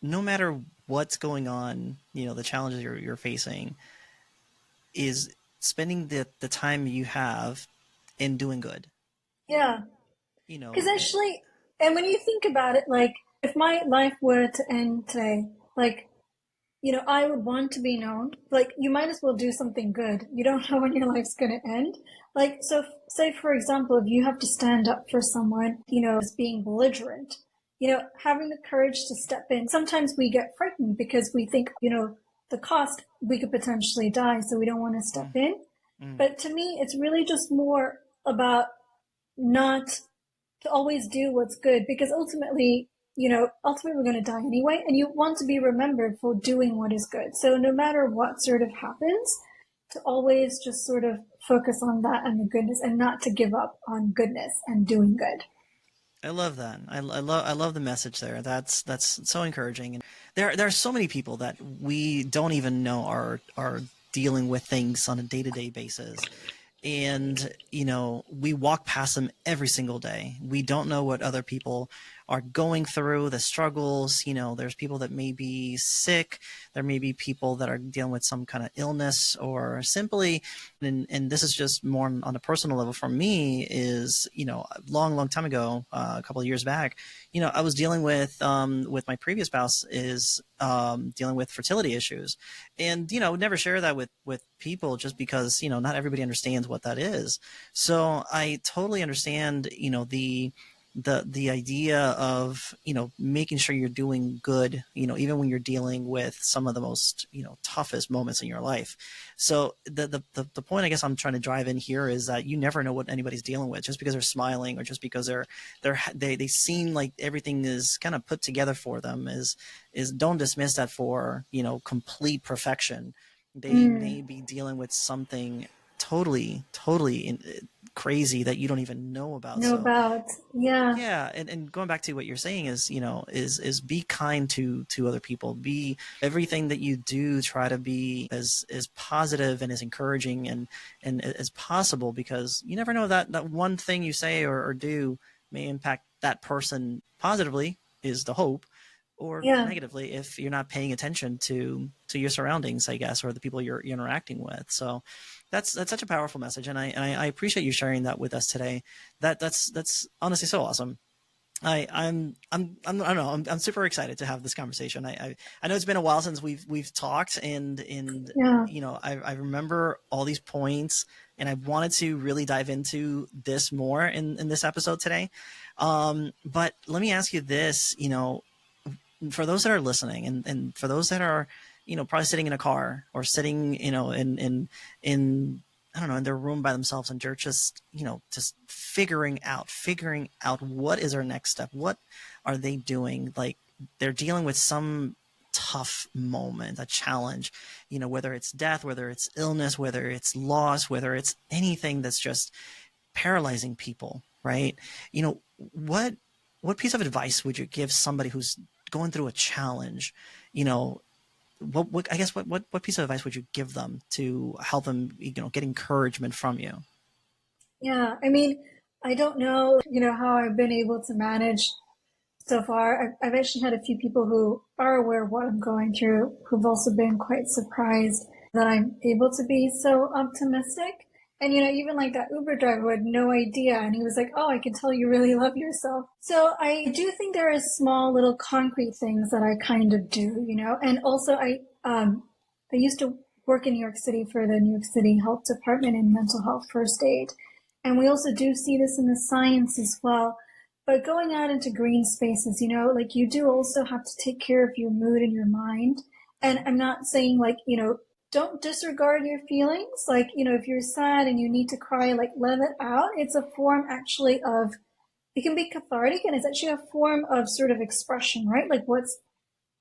no matter what's going on, the challenges you're facing, is spending the time you have in doing good. Yeah. You know, Because actually, and when you think about it, like if my life were to end today, like, I would want to be known. Like, you might as well do something good. You don't know when your life's going to end. Like, so say, for example, if you have to stand up for someone, as being belligerent, having the courage to step in. Sometimes we get frightened because we think, the cost, we could potentially die, so we don't want to step in. But to me, it's really just more about not to always do what's good, because ultimately we're going to die anyway, and you want to be remembered for doing what is good. So no matter what sort of happens, to always just sort of focus on that and the goodness, and not to give up on goodness and doing good. I love that. I love the message there. That's so encouraging. And there are so many people that we don't even know are dealing with things on a day-to-day basis. And we walk past them every single day. We don't know what other people are going through, the struggles. There's people that may be sick. There may be people that are dealing with some kind of illness, or simply, and this is just more on a personal level for me, is a long time ago, a couple of years back, I was dealing with my previous spouse is dealing with fertility issues, and would never share that with people, just because not everybody understands what that is. So I totally understand the idea of making sure you're doing good, even when you're dealing with some of the most toughest moments in your life. So the point I guess I'm trying to drive in here is that you never know what anybody's dealing with. Just because they're smiling, or just because they seem like everything is kind of put together for them, is don't dismiss that for complete perfection. They may be dealing with something totally crazy that you don't even know about. Know So about, yeah. yeah, and going back to what you're saying is, is be kind to other people. Be everything that you do, try to be as positive and as encouraging and as possible, because you never know that one thing you say or do may impact that person positively, is the hope, or Yeah. negatively if you're not paying attention to your surroundings, I guess, or the people you're interacting with. So that's such a powerful message, and I appreciate you sharing that with us today. That's honestly so awesome. I don't know. I'm super excited to have this conversation. I know it's been a while since we've talked, and Yeah. I remember all these points, and I wanted to really dive into this more in this episode today. But let me ask you this, for those that are listening, and for those that are, probably sitting in a car, or sitting, in I don't know, in their room by themselves, and they're just, just figuring out what is our next step. What are they doing? Like, they're dealing with some tough moment, a challenge, whether it's death, whether it's illness, whether it's loss, whether it's anything that's just paralyzing people, right? What piece of advice would you give somebody who's going through a challenge, you know, what I guess what piece of advice would you give them to help them, you know, get encouragement from you? Yeah, I mean, I don't know, how I've been able to manage so far. I've actually had a few people who are aware of what I'm going through, who've also been quite surprised that I'm able to be so optimistic. And, even like that Uber driver who had no idea, and he was like, "Oh, I can tell you really love yourself." So I do think there are small little concrete things that I kind of do, and also I used to work in New York City for the New York City Health Department in mental health first aid. And we also do see this in the science as well. But going out into green spaces, like you do also have to take care of your mood and your mind. And I'm not saying like, don't disregard your feelings. Like, if you're sad and you need to cry, like let it out. It's a form actually of, it can be cathartic, and it's actually a form of sort of expression, right? Like what's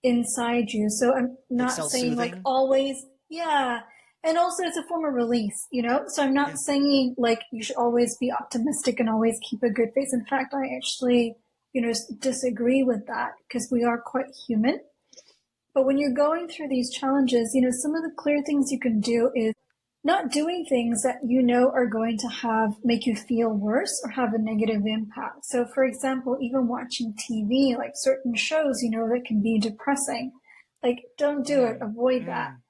inside you. So I'm Like not saying like self-soothing? always, yeah. And also it's a form of release, So I'm not Yeah. saying like you should always be optimistic and always keep a good face. In fact, I actually, disagree with that because we are quite human. But when you're going through these challenges, some of the clear things you can do is not doing things that are going to make you feel worse or have a negative impact. So for example, even watching TV, like certain shows, that can be depressing. Like don't do it, avoid that. Mm.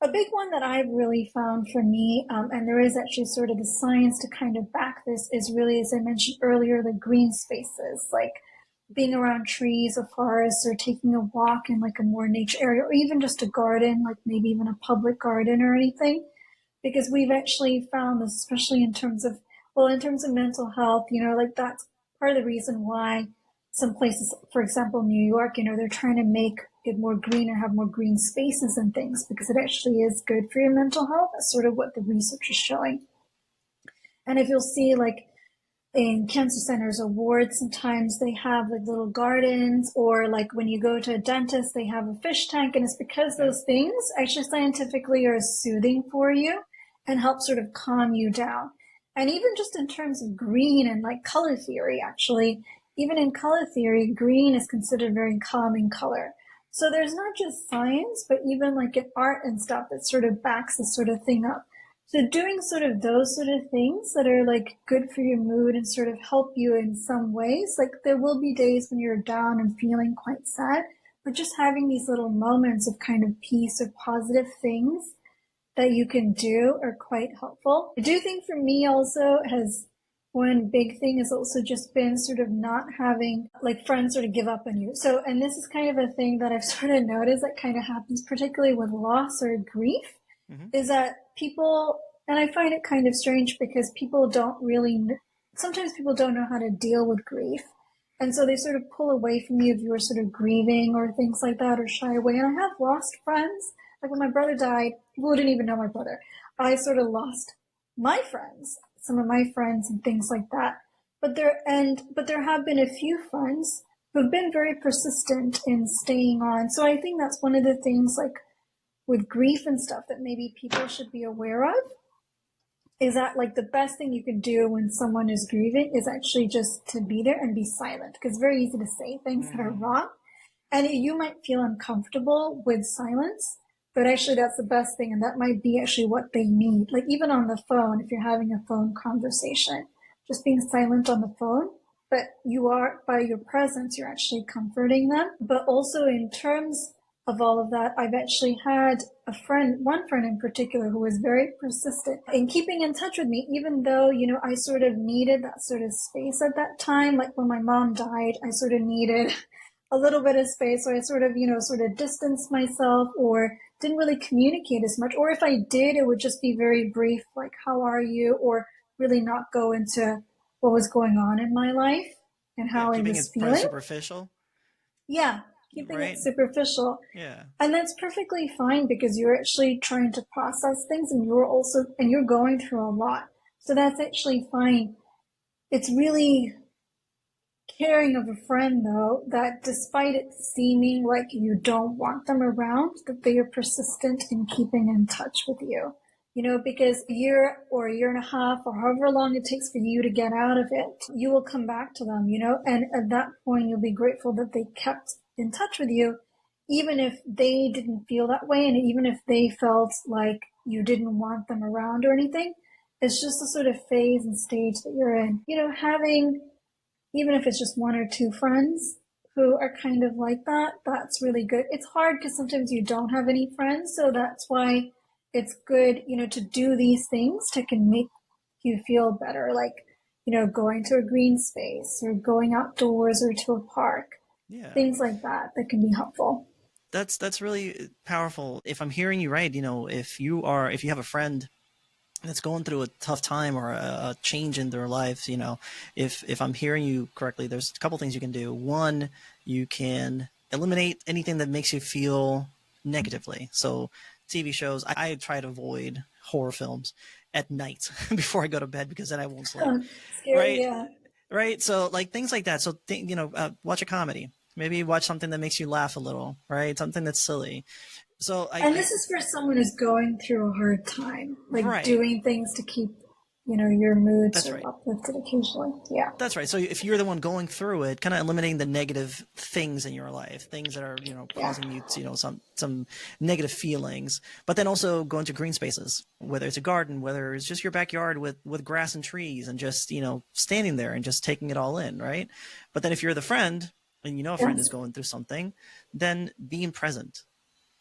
A big one that I've really found for me, and there is actually sort of the science to kind of back this, is really, as I mentioned earlier, the green spaces, like being around trees or forests or taking a walk in like a more nature area or even just a garden, like maybe even a public garden or anything. Because we've actually found, especially in terms of mental health, like that's part of the reason why some places, for example, New York, they're trying to make it more green or have more green spaces and things because it actually is good for your mental health. That's sort of what the research is showing. And if you'll see, like in cancer centers or wards, sometimes they have like little gardens, or like when you go to a dentist, they have a fish tank. And it's because those things actually scientifically are soothing for you and help sort of calm you down. And even just in terms of green and like color theory, actually, even in color theory, green is considered a very calming color. So there's not just science, but even like in art and stuff that sort of backs this sort of thing up. So doing sort of those sort of things that are like good for your mood and sort of help you in some ways, like there will be days when you're down and feeling quite sad, but just having these little moments of kind of peace or positive things that you can do are quite helpful. I do think for me also has one big thing has also just been sort of not having like friends sort of give up on you. So, and this is kind of a thing that I've sort of noticed that kind of happens particularly with loss or grief, is that people, and I find it kind of strange because sometimes people don't know how to deal with grief. And so they sort of pull away from you if you're sort of grieving or things like that, or shy away. And I have lost friends. Like when my brother died, people didn't even know my brother. I sort of lost my friends, some of my friends and things like that. But there have been a few friends who've been very persistent in staying on. So I think that's one of the things, like with grief and stuff, that maybe people should be aware of, is that like the best thing you can do when someone is grieving is actually just to be there and be silent, because it's very easy to say things that are wrong, and you might feel uncomfortable with silence, but actually that's the best thing, and that might be actually what they need. Like even on the phone, if you're having a phone conversation, just being silent on the phone, but you are, by your presence, you're actually comforting them. But also in terms of all of that, I've actually had one friend in particular, who was very persistent in keeping in touch with me, even though, I sort of needed that sort of space at that time. Like when my mom died, I sort of needed a little bit of space. So I sort of, sort of distanced myself, or didn't really communicate as much. Or if I did, it would just be very brief, like, how are you? Or really not go into what was going on in my life and Yeah, how I keeping was it probably feeling. superficial, Yeah, keeping it right? superficial. Yeah. And that's perfectly fine because you're actually trying to process things, and you're going through a lot. So that's actually fine. It's really caring of a friend, though, that despite it seeming like you don't want them around, that they are persistent in keeping in touch with you. Because a year or a year and a half or however long it takes for you to get out of it, you will come back to them, and at that point you'll be grateful that they kept in touch with you, even if they didn't feel that way, and even if they felt like you didn't want them around or anything. It's just the sort of phase and stage that you're in. Having, even if it's just one or two friends who are kind of like that, that's really good. It's hard because sometimes you don't have any friends, so that's why it's good, to do these things that can make you feel better, like, going to a green space or going outdoors or to a park, things like that can be helpful. That's really powerful. If I'm hearing you right, if you have a friend that's going through a tough time or a change in their lives, if I'm hearing you correctly, there's a couple things you can do. One, you can eliminate anything that makes you feel negatively. So TV shows, I try to avoid horror films at night before I go to bed because then I won't sleep. Oh, scary, right? Yeah. Right. So like things like that. So, watch a comedy, maybe watch something that makes you laugh a little, right? Something that's silly. And this is for someone who's going through a hard time, like doing things to keep, your mood sort of uplifted occasionally. Yeah. That's right. So if you're the one going through it, kind of eliminating the negative things in your life, things that are, causing you, some negative feelings, but then also going to green spaces, whether it's a garden, whether it's just your backyard with grass and trees and just, standing there and just taking it all in. Right. But then if you're the friend and a friend is going through something, then being present.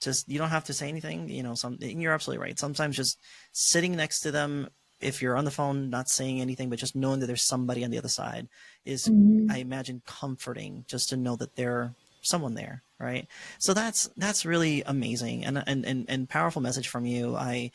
Just, you don't have to say anything, and you're absolutely right. Sometimes just sitting next to them, if you're on the phone, not saying anything, but just knowing that there's somebody on the other side is, I imagine, comforting, just to know that there's someone there. Right. So that's really amazing and powerful message from you. I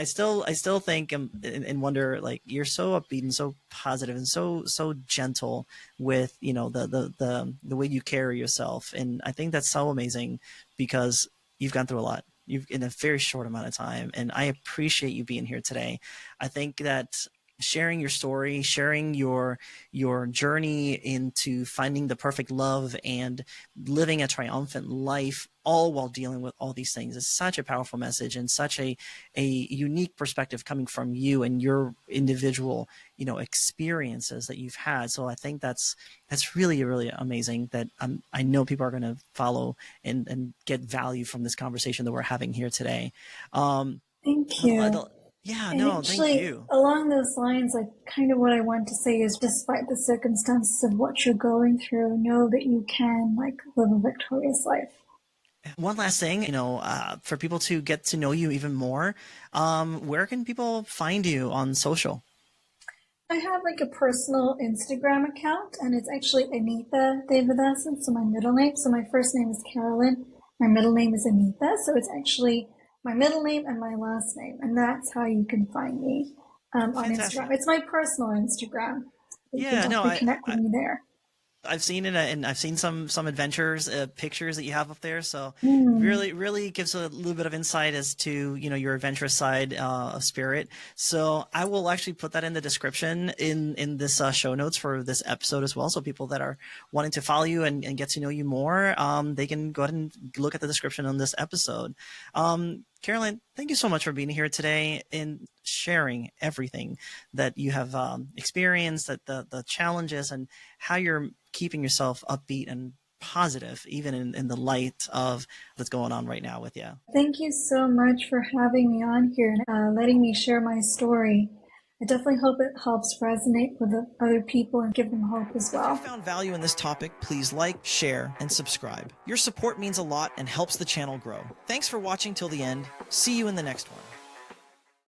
still think and wonder, like, you're so upbeat and so positive and so gentle with, the way you carry yourself. And I think that's so amazing because you've gone through a lot. You've in a very short amount of time. And I appreciate you being here today. I think that sharing your story, sharing your journey into finding the perfect love and living a triumphant life, all while dealing with all these things, is such a powerful message and such a unique perspective coming from you and your individual, experiences that you've had. So I think that's really, really amazing that I know people are going to follow and get value from this conversation that we're having here today. Thank you. Yeah, no, actually, thank you. Along those lines, kind of what I want to say is, despite the circumstances of what you're going through, know that you can, live a victorious life. One last thing, for people to get to know you even more, where can people find you on social? I have a personal Instagram account, and it's actually Anita Devidasan, so my middle name. So my first name is Carolyn, my middle name is Anita, so it's actually my middle name and my last name, and that's how you can find me on Instagram. It's my personal Instagram. You can definitely connect with me there. I've seen it, and I've seen some adventures, pictures that you have up there. So really gives a little bit of insight as to, your adventurous side of spirit. So I will actually put that in the description in this show notes for this episode as well. So people that are wanting to follow you and get to know you more, they can go ahead and look at the description on this episode. Caroline, thank you so much for being here today and sharing everything that you have experienced, that the challenges and how you're keeping yourself upbeat and positive, even in the light of what's going on right now with you. Thank you so much for having me on here and letting me share my story. I definitely hope it helps resonate with other people and give them hope as well. If you found value in this topic, please like, share, and subscribe. Your support means a lot and helps the channel grow. Thanks for watching till the end. See you in the next one.